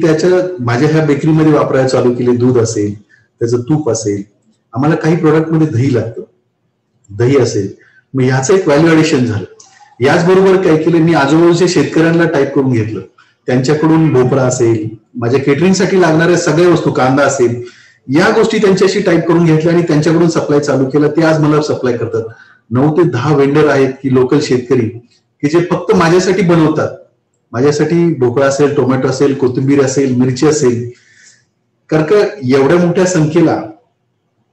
माझ्या ह्या बेकरीमध्ये वापरायला चालू केले. दूध असेल, त्याचं तूप असेल, आम्हाला काही प्रोडक्ट मध्ये दही लागतं, दही असेल, मग ह्याचं एक व्हॅल्यू ऍडिशन झालं. याचबरोबर काय केलं, मी आजूबाजूच्या शेतकऱ्यांना टाईप करून घेतलं, त्यांच्याकडून भोपळा असेल, माझ्या केटरिंगसाठी लागणाऱ्या सगळ्या वस्तू, कांदा असेल, या गोष्टी त्यांच्याशी टाईप करून घेतल्या आणि त्यांच्याकडून सप्लाय चालू केलं. ते आज मला सप्लाय करतात. 9 ते 10 वेंडर आहेत की लोकल शेतकरी की जे फक्त माझ्यासाठी बनवतात. माझ्यासाठी भोपळा असेल, टोमॅटो असेल, कोथिंबीर असेल, मिरची असेल. कारण का एवढ्या मोठ्या संख्येला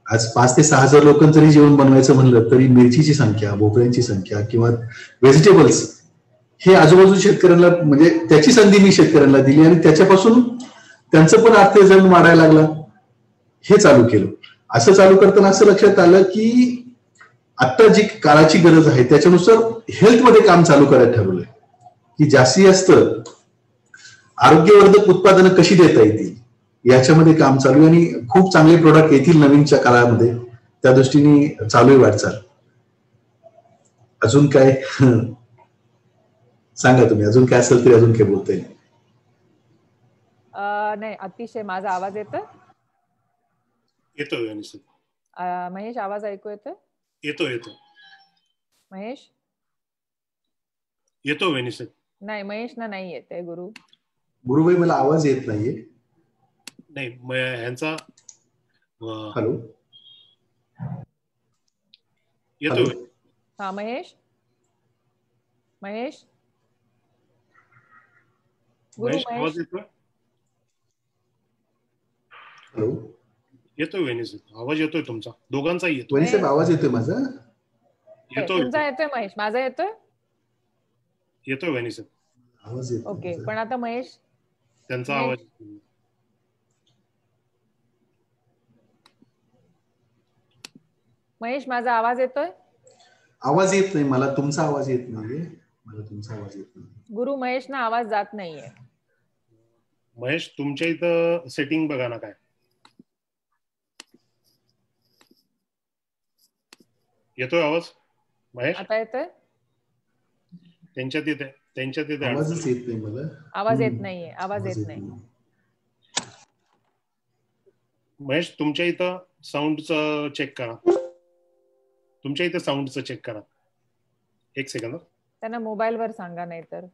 आज 5 ते 6 हजार लोकांचं जरी जेवण बनवायचं म्हणलं तरी मिरचीची संख्या, भोपळ्यांची संख्या किंवा व्हेजिटेबल्स हे आजूबाजू शेतकऱ्यांना, म्हणजे त्याची संधी मी शेतकऱ्यांना दिली आणि त्याच्यापासून त्यांचं पण अर्थजन वाढायला लागला. हे चालू केलं. असं चालू करताना असं लक्षात आलं की आता जी काळाची गरज आहे त्याच्यानुसार हेल्थमध्ये काम चालू करायला ठरवलंय, की जास्तीत जास्त आरोग्यवर्धक उत्पादनं कशी देता येतील याच्यामध्ये काम चालू आहे. आणि खूप चांगले प्रोडक्ट येतील नवीनच्या काळामध्ये, त्या दृष्टीने चालू आहे वाटचाल. अजून काय सांगा तुम्ही, अजून काय असेल तरी अजून काय बोलता येईल? नाही, अतिशय. माझा आवाज येतोय? येतोय. महेश, आवाज ऐकू येतोय? येतो. महेश येतो वेनिसर. नाही, महेश ना नाही येते. गुरुबाई मला आवाज येत नाहीये. नाही, ह्यांचा हॅलो येतो. हा, महेश आवाज येतोय? हॅलो, येतोय वेनिसर, आवाज येतोय तुमचा, दोघांचाही येतो. वेनिसर आवाज येतोय माझा? तुमचा येतोय महेश, माझा येतोय? येतोय वेनिसर, आवाज येतोय. ओके, पण आता महेश, त्यांचा आवाज महेश, माझा आवाज येतोय? आवाज येत नाही मला, तुमचा आवाज येत नाहीये. गुरु, महेश ना आवाज जात नाहीये. महेश, तुमच्या इथं सेटिंग बघा ना काय. येतोय आवाज महेश? आता येतोय? त्यांच्यात येते. त्यांच्या तिथे आवाजच येत नाही मला. आवाज येत नाहीये, आवाज येत नाही. महेश, तुमच्या इथं साऊंडचं चेक करा. तुमच्या इथं साऊंडचं चेक करा. एक सेकंद. त्यांना मोबाईलवर सांगा, नाही तर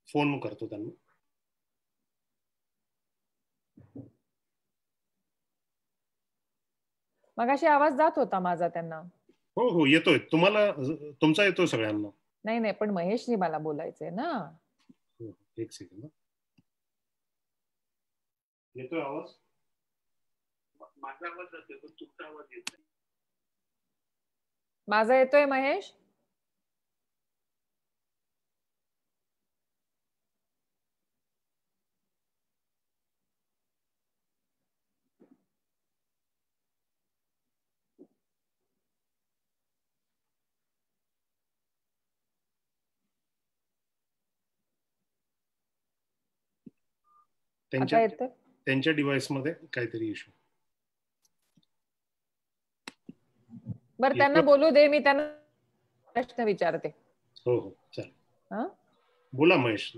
फोन करतो त्यांना. मगाशी आवाज जात होता माझा त्यांना. हो हो येतोय. तुम्हाला तुमचा येतोय सगळ्यांना. नाही नाही, पण महेशनी मला बोलायचंय ना. एक सेकंद. येतोय आवाज? माझा आवाज जातोय पण तुमचा आवाज येत नाही. माझा येतोय महेश? त्यांच्या डिव्हाइस मध्ये काहीतरी इश्यू. बरं, त्यांना बोलू दे, मी त्यांना प्रश्न विचारते. हो हो चालेल. बोला महेश.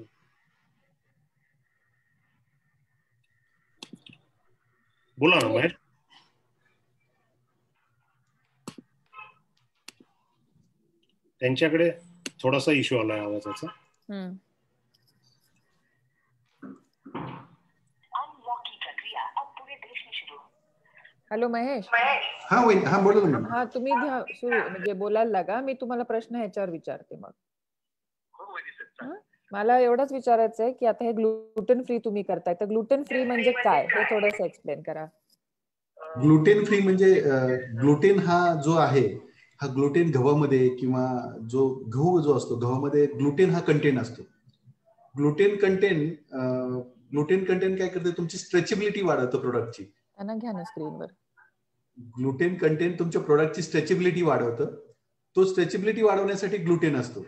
बोला ना महेश. त्यांच्याकडे थोडासा इश्यू आलाय आवाजाचा. हॅलो महेश. हा बोला ना. हा, तुम्ही घ्या सुरू, म्हणजे बोलायला लागा. मी तुम्हाला प्रश्न ह्याच्यावर विचारते मग. मला एवढंच विचारायचं आहे की आता हे ग्लुटेन फ्री तुम्ही करताय, तर ग्लुटेन फ्री म्हणजे काय हे थोडंसं एक्सप्लेन करा. ग्लुटेन फ्री म्हणजे ग्लुटेन हा जो आहे, हा ग्लुटेन गव्हामध्ये किंवा जो गहू जो असतो गव्हामध्ये ग्लुटेन हा कंटेंट असतो. ग्लुटेन कंटेंट काय करते, तुमची स्ट्रेचेबिलिटी वाढवतं प्रोडक्टची. त्यांना घ्या ना स्क्रीनवर. ग्लुटेन कंटेंट तुमच्या प्रोडक्टची स्ट्रेचेबिलिटी वाढवतं. तो स्ट्रेचेबिलिटी वाढवण्यासाठी ग्लुटेन असतो.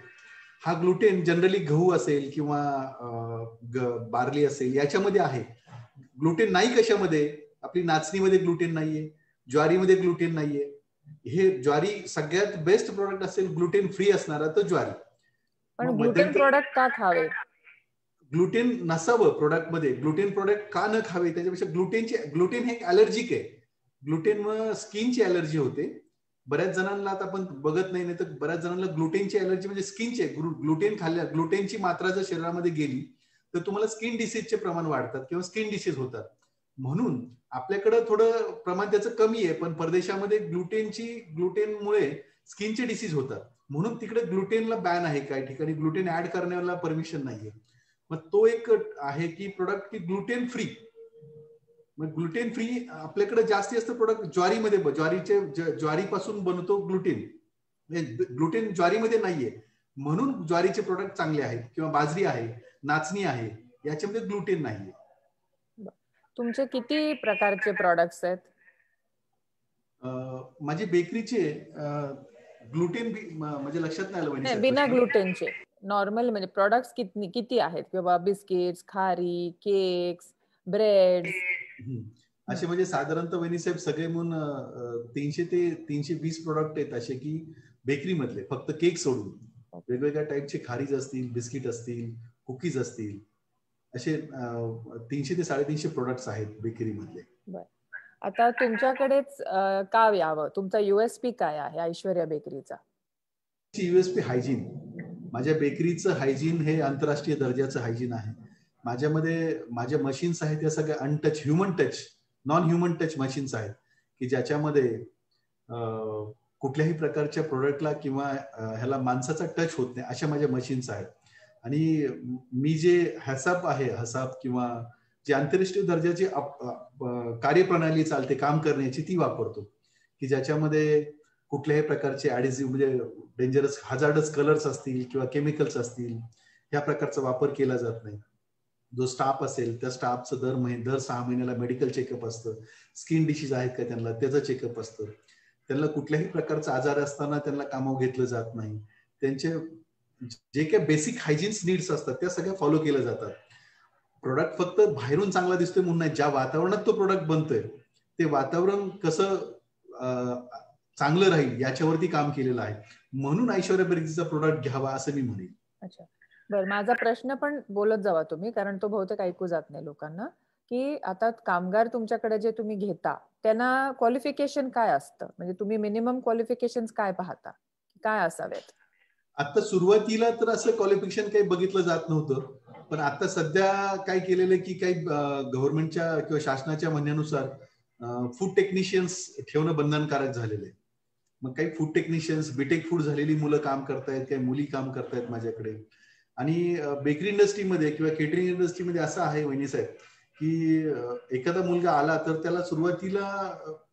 हा ग्लुटेन जनरली गहू असेल किंवा बार्ली असेल याच्यामध्ये आहे. ग्लुटेन नाही कशामध्ये, आपली नाचणीमध्ये ग्लुटेन नाहीये, ज्वारीमध्ये ग्लुटेन नाहीये. हे ज्वारी सगळ्यात बेस्ट प्रोडक्ट असेल ग्लुटेन फ्री असणारा तो ज्वारी. पण ग्लुटेन प्रोडक्ट का खावे? ग्लुटेन नसावं प्रोडक्टमध्ये. ग्लुटेन प्रोडक्ट का न खावे, त्याच्यापेक्षा ग्लुटेन हे अलर्जिक आहे. ग्लुटेनमुळे स्किनची अलर्जी होते. बऱ्याच जणांना आता आपण बघत नाही, तर बऱ्याच जणांना ग्लुटेनची अलर्जी म्हणजे स्किनची. ग्लुटेन खाल्ल्या, ग्लुटेनची मात्रा जर शरीरामध्ये गेली तर तुम्हाला स्किन डिसीजचे प्रमाण वाढतात किंवा स्किन डिसीज होतात. म्हणून आपल्याकडे थोडं प्रमाण त्याचं कमी आहे, पण परदेशामध्ये ग्लुटेनमुळे स्किनचे डिसीज होतात. म्हणून तिकडे ग्लुटेनला बॅन आहे. काही ठिकाणी ग्लुटेन ऍड करण्याला परमिशन नाहीये. मग तो एक आहे की प्रोडक्ट की ग्लुटेन फ्री. मग ग्लुटेन फ्री आपल्याकडे जास्ती असतं प्रोडक्ट ज्वारीमध्ये. ज्वारीपासून बनतो ग्लुटेन. ग्लुटेन ज्वारीमध्ये नाहीये, म्हणून ज्वारीचे प्रोडक्ट चांगले आहेत. किंवा बाजरी आहे, नाचणी आहे, याच्यामध्ये ग्लुटेन नाहीये. तुमचे किती प्रकारचे प्रोडक्ट्स आहेत? माझे बेकरीचे ग्लुटेन म्हणजे लक्षात नाही आलं. बिना ग्लुटेनचे नॉर्मल म्हणजे प्रोडक्ट्स किती आहेत? किंवा बिस्किट्स, खारी, केक्स, ब्रेड असे म्हणजे साधारणतः वहिनी साहेब सगळे म्हणून 300 ते 320 प्रोडक्ट आहेत असे की बेकरी मधले, फक्त केक सोडून. वेगवेगळ्या टाईपचे खारीज असतील, बिस्किट असतील, कुकीज असतील, असे 300 ते 350 प्रोडक्ट्स आहेत बेकरी मधले. आता तुमच्याकडेच का यावं? तुमचा USP काय आहे ऐश्वर्या बेकरीचा? USP hygiene. माझ्या बेकरीचं हायजीन हे आंतरराष्ट्रीय दर्जाचं हायजीन आहे. माझ्यामध्ये माझ्या मशीन्स आहेत त्या सगळ्या untouch, human touch, non human touch machines आहेत की ज्याच्यामध्ये कुठल्याही प्रकारच्या प्रोडक्टला किंवा ह्याला माणसाचा टच होत नाही, अशा माझ्या मशीन्स आहेत. आणि मी जे हसाप किंवा जी आंतरराष्ट्रीय दर्जाची कार्यप्रणाली चालते काम करण्याची, ती वापरतो की ज्याच्यामध्ये कुठल्याही प्रकारचे ऍडिसिव्ह म्हणजे डेंजरस हजार्डस कलर्स असतील किंवा केमिकल्स असतील, ह्या प्रकारचा वापर केला जात नाही. जो स्टाफ असेल त्या स्टाफचं दर 6 महिन्याला मेडिकल चेकअप असतं. स्किन डिसीज आहेत का त्यांना, त्याचं चेकअप असतं. त्यांना कुठल्याही प्रकारचा आजार असताना त्यांना कामावर घेतलं जात नाही. त्यांचे जे काही बेसिक हायजीन्स नीड्स असतात त्या सगळ्या फॉलो केल्या जातात. प्रोडक्ट फक्त बाहेरून चांगला दिसतोय म्हणून नाही, ज्या वातावरणात तो प्रोडक्ट बनतोय ते वातावरण कसं चांगलं राहील याच्यावरती काम केलेलं आहे. म्हणून ऐश्वर्या बेर्गीचा प्रोडक्ट घ्यावा असं मी म्हणेन. अच्छा, बरं, माझा प्रश्न पण बोलत जावा तुम्ही, कारण तो बहुतेक ऐकू जात नाही लोकांना, की आता कामगार तुमच्याकडे जे तुम्ही घेता त्यांना क्वालिफिकेशन काय असतं, म्हणजे तुम्ही मिनिमम क्वालिफिकेशन काय पाहता, काय असावेत? आता सुरुवातीला तर असं क्वालिफिकेशन काही बघितलं जात नव्हतं, पण आता सध्या काय केलेलं की काही गव्हर्नमेंटच्या किंवा शासनाच्या म्हणण्यानुसार फूड टेक्निशियन्स ठेवणं बंधनकारक झालेलं आहे. मग काही फूड टेक्निशियन्स, बीटेक फूड झालेली मुलं काम करतायत, काही मुली काम करतायत माझ्याकडे. आणि बेकरी इंडस्ट्रीमध्ये किंवा केटरिंग इंडस्ट्रीमध्ये असं आहे वहिनी साहेब, की एखादा मुलगा आला तर त्याला सुरुवातीला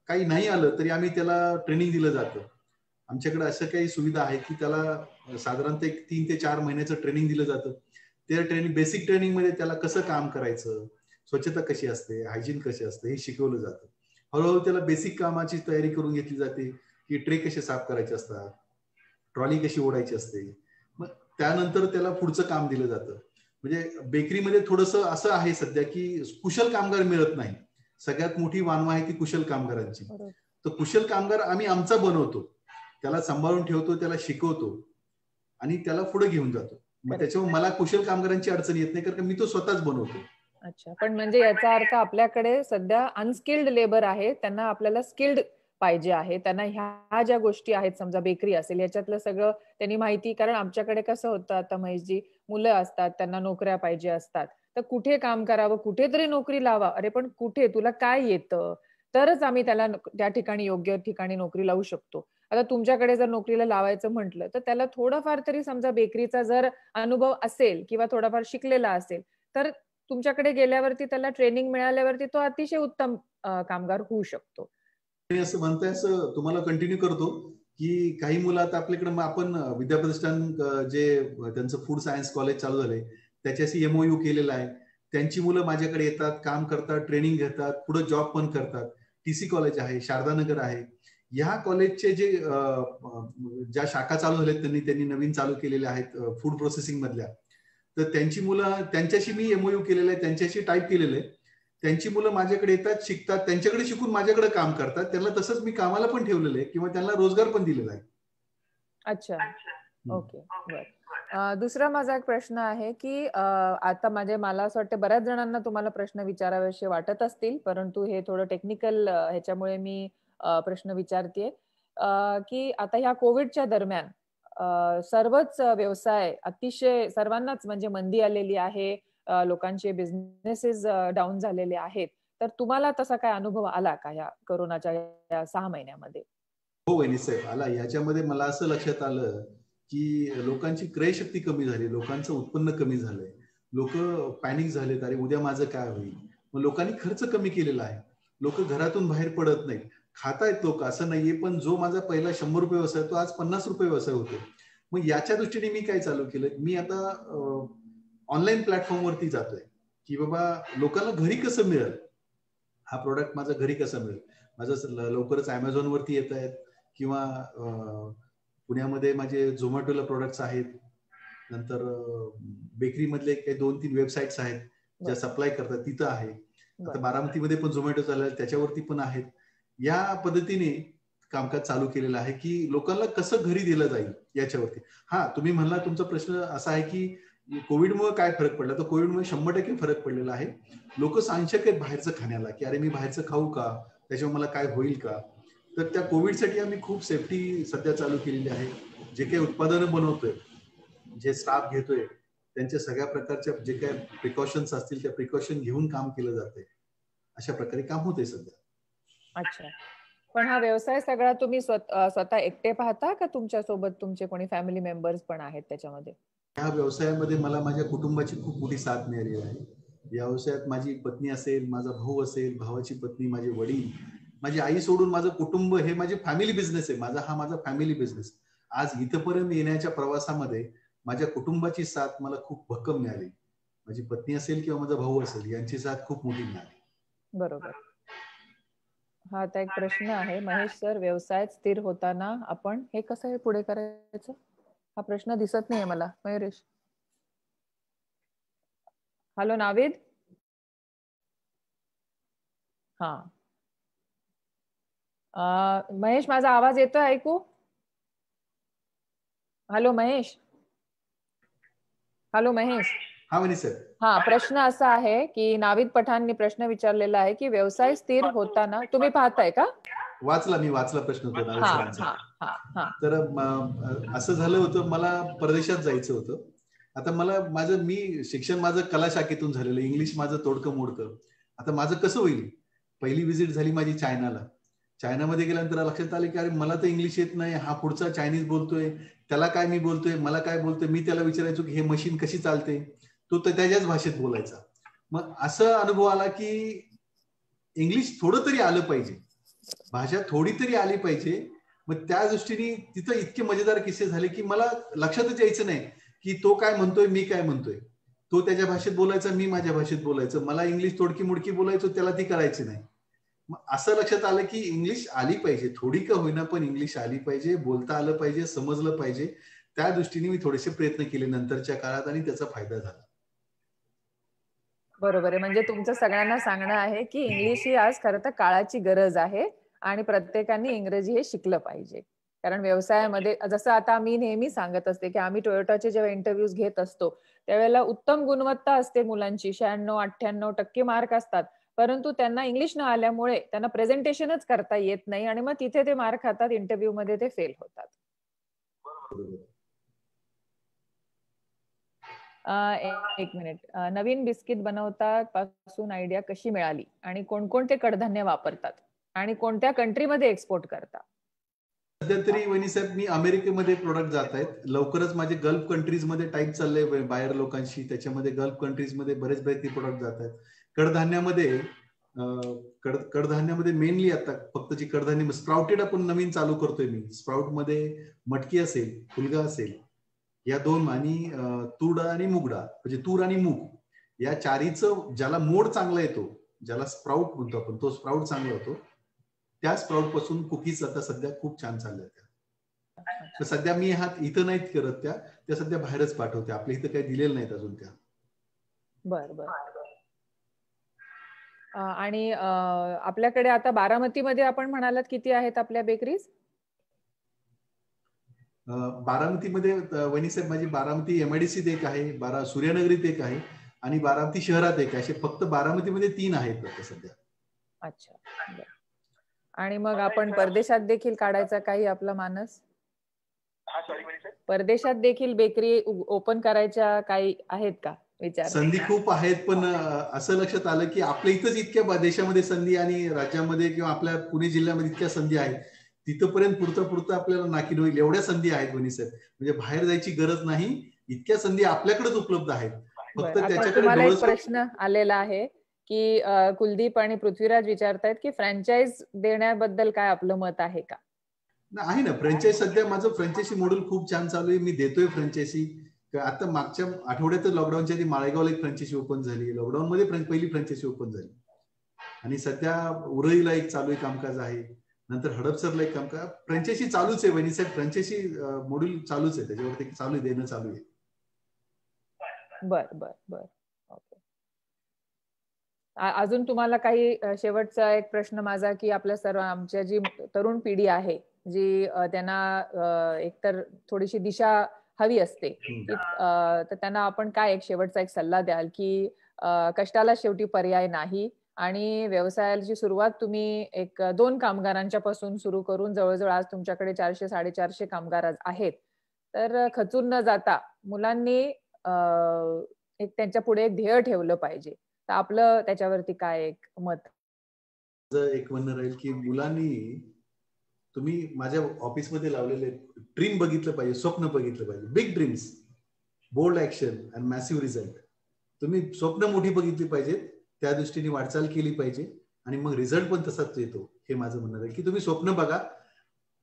काही नाही आलं तरी आम्ही त्याला ट्रेनिंग दिलं जातं. आमच्याकडे असं काही सुविधा आहे की त्याला साधारणतः 3 ते 4 महिन्याचं ट्रेनिंग दिलं जातं. त्या ट्रेनिंग, बेसिक ट्रेनिंग मध्ये त्याला कसं काम करायचं, स्वच्छता कशी असते, हायजीन कशी असते हे शिकवलं जातं. हळूहळू त्याला बेसिक कामाची तयारी करून घेतली जाते, की ट्रे कसे साफ करायचे असतात, ट्रॉली कशी ओढायची असते. मग त्यानंतर त्याला पुढचं काम दिलं जातं. म्हणजे बेकरीमध्ये थोडंसं असं आहे सध्या की कुशल कामगार मिळत नाही. सगळ्यात मोठी वानवा आहे ती कुशल कामगारांची. तर कुशल कामगार आम्ही आमचा बनवतो, त्याला सांभाळून ठेवतो, त्याला शिकवतो आणि त्याला पुढे घेऊन जातो. मग त्याच्यामुळे मला कुशल कामगारांची अडचण येत नाही, कारण मी तो स्वतःच बनवतो. अच्छा, पण म्हणजे याचा अर्थ आपल्याकडे सध्या अनस्किल्ड लेबर आहे, त्यांना आपल्याला स्किल्ड पाहिजे आहे, त्यांना ह्या ज्या गोष्टी आहेत, समजा बेकरी असेल याच्यातलं सगळं त्यांनी माहिती, कारण आमच्याकडे कसं होतं आता महेशजी, मुलं असतात, त्यांना नोकऱ्या पाहिजे असतात, तर कुठे काम करावं, कुठेतरी नोकरी लावा. अरे पण कुठे, तुला काय येतं, तरच आम्ही त्याला त्या ठिकाणी योग्य ठिकाणी नोकरी लावू शकतो. आता तुमच्याकडे जर नोकरीला लावायचं म्हटलं तर त्याला थोडंफार तरी समजा बेकरीचा जर अनुभव असेल किंवा थोडाफार शिकलेला असेल तर तुमच्याकडे गेल्यावरती त्याला ट्रेनिंग मिळाल्यावरती तो अतिशय उत्तम कामगार होऊ शकतो. असं म्हणताय, असं तुम्हाला कंटिन्यू करतो की काही मुलं आता आपल्याकडे, आपण विद्याप्रतिष्ठान जे त्यांचं फूड सायन्स कॉलेज चालू झालंय त्याच्याशी MOU केलेला आहे. त्यांची मुलं माझ्याकडे येतात, काम करतात, ट्रेनिंग घेतात, पुढे जॉब पण करतात. TC कॉलेज आहे, शारदानगर आहे. ह्या कॉलेजचे जे ज्या शाखा चालू झाल्यात त्यांनी नवीन चालू केलेल्या आहेत फूड प्रोसेसिंग मधल्या, तर त्यांची मुलं, त्यांच्याशी मी MOU केलेलं आहे, त्यांच्याशी टाईप केलेलं आहे. त्यांची मुलं माझ्याकडे येतात, शिकतात, त्यांच्याकडे शिकून माझ्याकडे काम करतात. त्यांना तसंच मी कामाला पण ठेवलेलं आहे किंवा त्यांना रोजगार पण दिलेला आहे. अच्छा, ओके, बर. दुसरा माझा एक प्रश्न आहे की आता मला असं वाटतं बऱ्याच जणांना तुम्हाला प्रश्न विचारावेसे वाटत असतील, परंतु हे थोडं टेक्निकल ह्याच्यामुळे मी प्रश्न विचारतेय, की आता ह्या कोविडच्या दरम्यान सर्वच व्यवसाय अतिशय, सर्वांनाच म्हणजे मंदी आलेली आहे, लोकांचे बिझनेसेस डाऊन झालेले आहेत, तर तुम्हाला तसा काय अनुभव आला का या कोरोनाच्या या 6 महिन्यामध्ये? हो वहिनी साहेब, आला. याच्यामध्ये मला असं लक्षात आलं की लोकांची क्रयशक्ती कमी झाली, लोकांचं उत्पन्न कमी झालंय, लोक पॅनिक झालेत, अरे उद्या माझं काय होईल. मग लोकांनी खर्च कमी केलेला आहे, लोक घरातून बाहेर पडत नाहीत, खातायत लोक, असं नाहीये, पण जो माझा पहिला 100 रुपये व्यवसाय तो आज 50 रुपये व्यवसाय होतो. मग याच्या दृष्टीने मी काय चालू केलं, मी आता ऑनलाईन प्लॅटफॉर्मवरती जातोय की बाबा लोकांना घरी कसं मिळेल, हा प्रोडक्ट माझा घरी कसा मिळेल. माझं लवकरच अमेझॉनवरती येत आहेत किंवा पुण्यामध्ये माझे झोमॅटोला प्रोडक्ट्स आहेत. नंतर बेकरी मधले काही 2-3 वेबसाईट्स आहेत ज्या सप्लाय करतात, तिथं आहे. आता बारामतीमध्ये पण झोमॅटो चालू आहे, त्याच्यावरती पण आहेत. या पद्धतीने कामकाज चालू केलेलं आहे की लोकांना कसं घरी दिलं जाईल याच्यावरती. हा, तुम्ही म्हणला, तुमचा प्रश्न असा आहे की कोविडमुळे काय फरक पडला, तर कोविडमुळे 100% फरक पडलेला आहे. लोक सांशक आहेत बाहेरचं खाण्याला, की अरे मी बाहेरचं खाऊ का, त्याच्यामुळे मला काय होईल का. तर त्या कोविडसाठी आम्ही खूप सेफ्टी सध्या चालू केलेली आहे. जे काही उत्पादनं बनवतोय, जे स्टाफ घेतोय, त्यांच्या सगळ्या प्रकारच्या जे काही प्रिकॉशन्स असतील त्या प्रिकॉशन घेऊन काम केलं जातंय. अशा प्रकारे काम होतंय सध्या. अच्छा, पण हा व्यवसाय सगळा तुम्ही स्वतः एकटे पाहता का तुमच्या सोबत तुमचे कोणी फॅमिली मेंबर्स पण आहेत त्याच्यामध्ये? या व्यवसायामध्ये मला माझ्या कुटुंबाची खूप मोठी साथ मिळालेली आहे. या व्यवसायात माझी पत्नी असेल, माझा भाऊ असेल, भावाची पत्नी, माझे वडील, माझी आई सोडून माझं कुटुंब हे माझे फॅमिली बिझनेस आहे. माझा फॅमिली बिझनेस. आज इथपर्यंत येण्याच्या प्रवासामध्ये माझ्या कुटुंबाची साथ मला खूप भक्कम मिळाली. माझी पत्नी असेल किंवा माझा भाऊ असेल, यांची साथ खूप मोठी मिळाली. बरोबर. हा आता एक प्रश्न आहे, महेश सर, व्यवसायात स्थिर होताना आपण हे कसं आहे पुढे करायचं? हा प्रश्न दिसत नाहीये मला, मयुरेश. हॅलो नाविद. हा, महेश, माझा आवाज येतोय ऐकू? हॅलो महेश. हॅलो महेश. हा म्हणे सर. हा, प्रश्न असा आहे की नाविद पठाणनी प्रश्न विचारलेला आहे की व्यवसाय स्थिर होताना, तुम्ही पाहताय का? मी वाचला प्रश्न तो नाविद हा सरांचा. हा हा. तर असं झालं होतं, मला परदेशात जायचं होतं. आता मी शिक्षण माझं कला शाखेतून झालेलं, इंग्लिश माझं तोडकं मोडकं. आता माझं कसं होईल? पहिली व्हिजिट झाली माझी चायनाला. चायनामध्ये गेल्यानंतर लक्षात आलं की अरे मला तर इंग्लिश येत नाही, हा पुढचा चायनीज बोलतोय, त्याला काय मी बोलतोय, मला काय बोलतोय, मी त्याला विचारायचो की हे मशीन कशी चालते, तो त्याच्याच भाषेत बोलायचा. मग असं अनुभव आला की इंग्लिश थोडं तरी आलं पाहिजे, भाषा थोडी तरी आली पाहिजे. मग त्या दृष्टीने तिथं इतके मजेदार किस्से झाले की मला लक्षातच यायचं नाही की तो काय म्हणतोय, मी काय म्हणतोय. तो त्याच्या भाषेत बोलायचा, मी माझ्या भाषेत बोलायचं. मला इंग्लिश तोडकी मुडकी बोलायचो, त्याला ती करायची नाही. मग असं लक्षात आलं की इंग्लिश आली पाहिजे, थोडी का होईना पण इंग्लिश आली पाहिजे, बोलता आलं पाहिजे, समजलं पाहिजे. त्या दृष्टीने मी थोडेसे प्रयत्न केले नंतरच्या काळात आणि त्याचा फायदा झाला. बरोबर आहे. म्हणजे तुमचं सगळ्यांना सांगणं आहे की इंग्लिश ही आज खरं तर काळाची गरज आहे आणि प्रत्येकाने इंग्रजी हे शिकलं पाहिजे. कारण व्यवसायामध्ये जसं आता मी नेहमी सांगत असते की आम्ही टोयोटाचे जेव्हा इंटरव्ह्यूज घेत असतो त्यावेळेला उत्तम गुणवत्ता असते मुलांची, 96-98% मार्क असतात, परंतु त्यांना इंग्लिश न आल्यामुळे त्यांना प्रेझेंटेशनच करता येत नाही आणि मग तिथे ते मार्क खातात, इंटरव्ह्यू मध्ये ते फेल होतात. एक मिनिट. नवीन बिस्किट बनवतात पासून आयडिया कशी मिळाली आणि कोणकोणते कडधान्य वापरतात आणि कोणत्या कंट्रीमध्ये एक्सपोर्ट करतात? सध्या तरी वहिनी साहेब मी अमेरिकेमध्ये प्रोडक्ट जात आहेत. लवकरच माझे गल्फ कंट्रीज मध्ये टाईप चाललंय बाहेर लोकांशी, त्याच्यामध्ये गल्फ कंट्रीज मध्ये बरेच प्रोडक्ट जात आहेत. कडधान्यामध्ये मेनली आता फक्त जी कडधान्य स्प्राउटेड आपण नवीन चालू करतोय मी. स्प्राउट मध्ये मटकी असेल, फुलगा असेल, या दोन आणि तूर आणि मुगडा, म्हणजे तूर आणि मूग या चारीचं ज्याला मोड चांगला येतो, ज्याला स्प्राउट म्हणतो आपण, तो स्प्राउट चांगला होतो. त्या स्प्राउट पासून कुकीज आता सध्या खूप छान चालल्या त्या. तर सध्या मी इथं नाहीत करत, त्या सध्या बाहेरच पाठवते, आपल्या इथं काही दिलेलं नाहीत अजून त्या. बर. आणि आपल्याकडे आता बारामतीमध्ये आपण म्हणालात किती आहेत आपल्या बेकरीज? बारामतीमध्ये वहिनी साहेब माझी बारामती MIDCत एक आहे, सूर्यनगरीत एक आहे आणि बारामती शहरात एक आहे. फक्त बारामतीमध्ये 3 आहेत आता सध्या. अच्छा. आणि मग आपण परदेशात देखील काढायचा काही आपला मानस? परदेशात देखील बेकरी ओपन करायच्या काही आहेत का विचार? संधी खूप आहेत, पण असं लक्षात आलं की आपल्या इथंच इतक्या देशामध्ये संधी आणि राज्यामध्ये किंवा आपल्या पुणे जिल्ह्यामध्ये इतक्या संधी आहेत, तिथपर्यंत पुरता आपल्याला नाकीन होईल एवढ्या संधी आहेत वहिनी साहेब. म्हणजे बाहेर जायची गरज नाही, इतक्या संधी आपल्याकडेच उपलब्ध आहेत. फक्त त्याच्याकडे तुम्हाला एक प्रश्न आलेला आहे की कुलदीप आणि पृथ्वीराज विचारतायत की फ्रँचाइज देण्याबद्दल काय आपलं मत आहे का? आहे ना, फ्रँचाइज सध्या माझं फ्रँचायझी मॉडेल खूप छान चालू आहे. मी देतोय फ्रँचायझी. आता मागच्या आठवड्यात लॉकडाऊनच्या आधी माळेगावला एक फ्रँचायझी ओपन झाली, लॉकडाऊन मध्ये पहिली फ्रँचायझी ओपन झाली आणि सध्या उरळीला एक चालू कामकाज आहे, नंतर हडपसरला एक कामकाज. फ्रँचायझी चालूच आहे वहिनी साहेब, फ्रँचायझी मॉड्यूल चालूच आहे, त्याच्यावरती चालू देणं चालू आहे. बर. ओके. अजून तुम्हाला काही शेवटचा एक प्रश्न माझा की आपल्या सर्व आमच्या जी तरुण पिढी आहे जी त्यांना एकतर थोडीशी दिशा हवी असते, तर त्यांना आपण काय एक शेवटचा एक सल्ला द्याल की कष्टाला शेवटी पर्याय नाही आणि व्यवसायाची सुरुवात तुम्ही 1-2 कामगारांच्या पासून सुरू करून जवळजवळ आज तुमच्याकडे 400-450 कामगार आहेत, तर खचून न जाता मुलांनी एक त्यांच्या पुढे एक ध्येय ठेवलं पाहिजे, तर आपलं त्याच्यावरती काय एक मत? एक म्हणणं राहील की मुलांनी, तुम्ही माझ्या ऑफिसमध्ये लावलेले ड्रीम बघितलं पाहिजे, स्वप्न बघितलं पाहिजे. Big dreams, bold action and massive result. तुम्ही स्वप्न मोठी बघितली पाहिजेत, त्या दृष्टीने वाटचाल केली पाहिजे आणि मग रिझल्ट पण तसाच येतो. हे माझं म्हणणं आहे की तुम्ही स्वप्न बघा,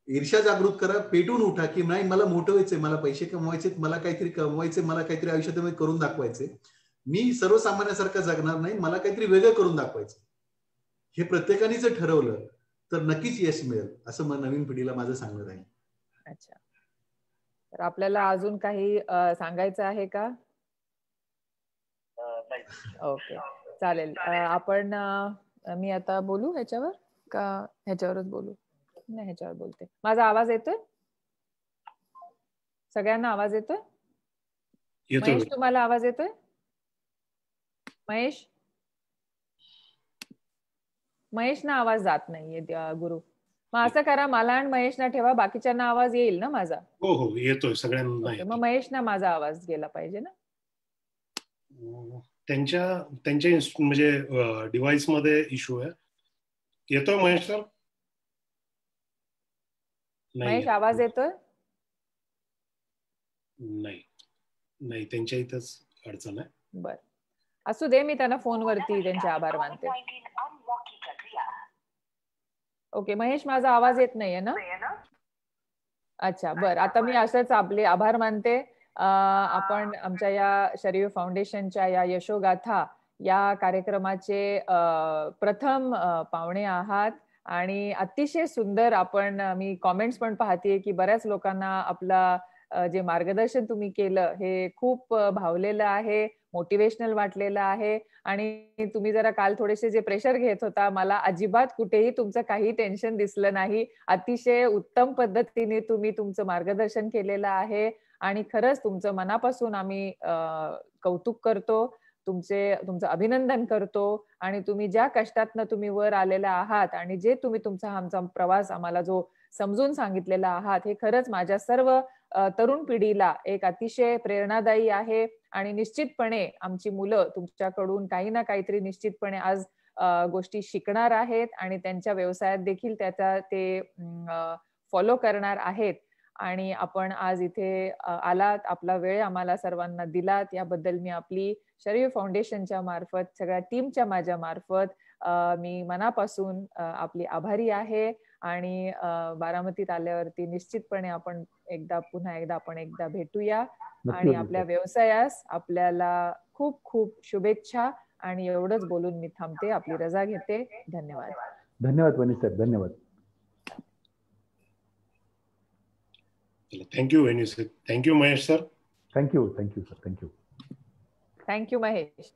ईर्ष्या जागृत करा, पेटून उठा की नाही मला मोठं व्हायचंय, मला पैसे कमवायचे, मला काहीतरी कमवायचे, मला काहीतरी आयुष्यात करून दाखवायचे, मी सर्वसामान्यासारखं जगणार नाही, मला काहीतरी वेगळं करून दाखवायचं. हे प्रत्येकाने जर ठरवलं तर नक्कीच यश मिळेल, असं नवीन पिढीला माझं सांगणं राहील. अच्छा, तर आपल्याला अजून काही सांगायचं आहे का? ओके, चालेल. आपण मी आता बोलू ह्याच्यावर का ह्याच्यावरच बोलू? नाही ह्याच्यावर बोलते. माझा आवाज येतोय? सगळ्यांना आवाज येतोय? महेश तुम्हाला आवाज येतोय? महेश ना आवाज जात नाहीये गुरु. मग असं करा, मला आणि महेशना ठेवा, बाकीच्यांना आवाज येईल ना माझा? हो हो येतोय सगळ्यांना. मग महेशना माझा आवाज गेला पाहिजे ना? त्यांच्या म्हणजे डिव्हाइस मध्ये इश्यू आहे. येतोय महेश सर? महेश आवाज येतोय? नाही त्यांच्या इथंच अडचण आहे. बर असू दे, मी त्यांना फोनवरती त्यांचे आभार मानते. ओके महेश, माझा आवाज येत नाहीये ना? अच्छा बर, आता मी असंच आपले आभार मानते. आपण आमच्या या शरीर फाउंडेशनच्या या यशोगाथा या कार्यक्रमाचे प्रथम पाहुणे आहात आणि अतिशय सुंदर आपण, मी कॉमेंट्स पण पाहते की बऱ्याच लोकांना आपला जे मार्गदर्शन तुम्ही केलं हे खूप भावलेलं आहे, मोटिवेशनल वाटलेलं आहे. आणि तुम्ही जरा काल थोडेसे जे प्रेशर घेत होता, मला अजिबात कुठेही तुमचं काही टेन्शन दिसलं नाही. अतिशय उत्तम पद्धतीने तुम्ही तुमचं मार्गदर्शन केलेलं आहे आणि खरंच तुमचं मनापासून आम्ही कौतुक करतो, तुमचं अभिनंदन करतो. आणि तुम्ही ज्या कष्टातनं तुम्ही वर आलेला आहात आणि जे तुम्ही तुमचा आमचा प्रवास आम्हाला जो समजून सांगितलेला आहात, हे खरंच माझ्या सर्व तरुण पिढीला एक अतिशय प्रेरणादायी आहे. आणि निश्चितपणे आमची मुलं तुमच्याकडून काही ना काहीतरी निश्चितपणे आज गोष्टी शिकणार आहेत आणि त्यांच्या व्यवसायात देखील त्याचा ते फॉलो करणार आहेत. आणि आपण आज इथे आलात, आपला वेळ आम्हाला सर्वांना दिलात, याबद्दल मी आपली शरीर फाउंडेशनच्या मार्फत, सगळ्या टीमच्या माझ्या मार्फत मी मनापासून आपली आभारी आहे. आणि बारामतीत आल्यावरती निश्चितपणे आपण पुन्हा एकदा भेटूया. आणि आपल्या व्यवसायास आपल्याला खूप खूप शुभेच्छा. आणि एवढंच बोलून मी थांबते, आपली रजा घेते. धन्यवाद. धन्यवाद वनी सर, धन्यवाद. Thank you Wani sir. Thank you Mahesh sir. Thank you sir. Thank you Mahesh.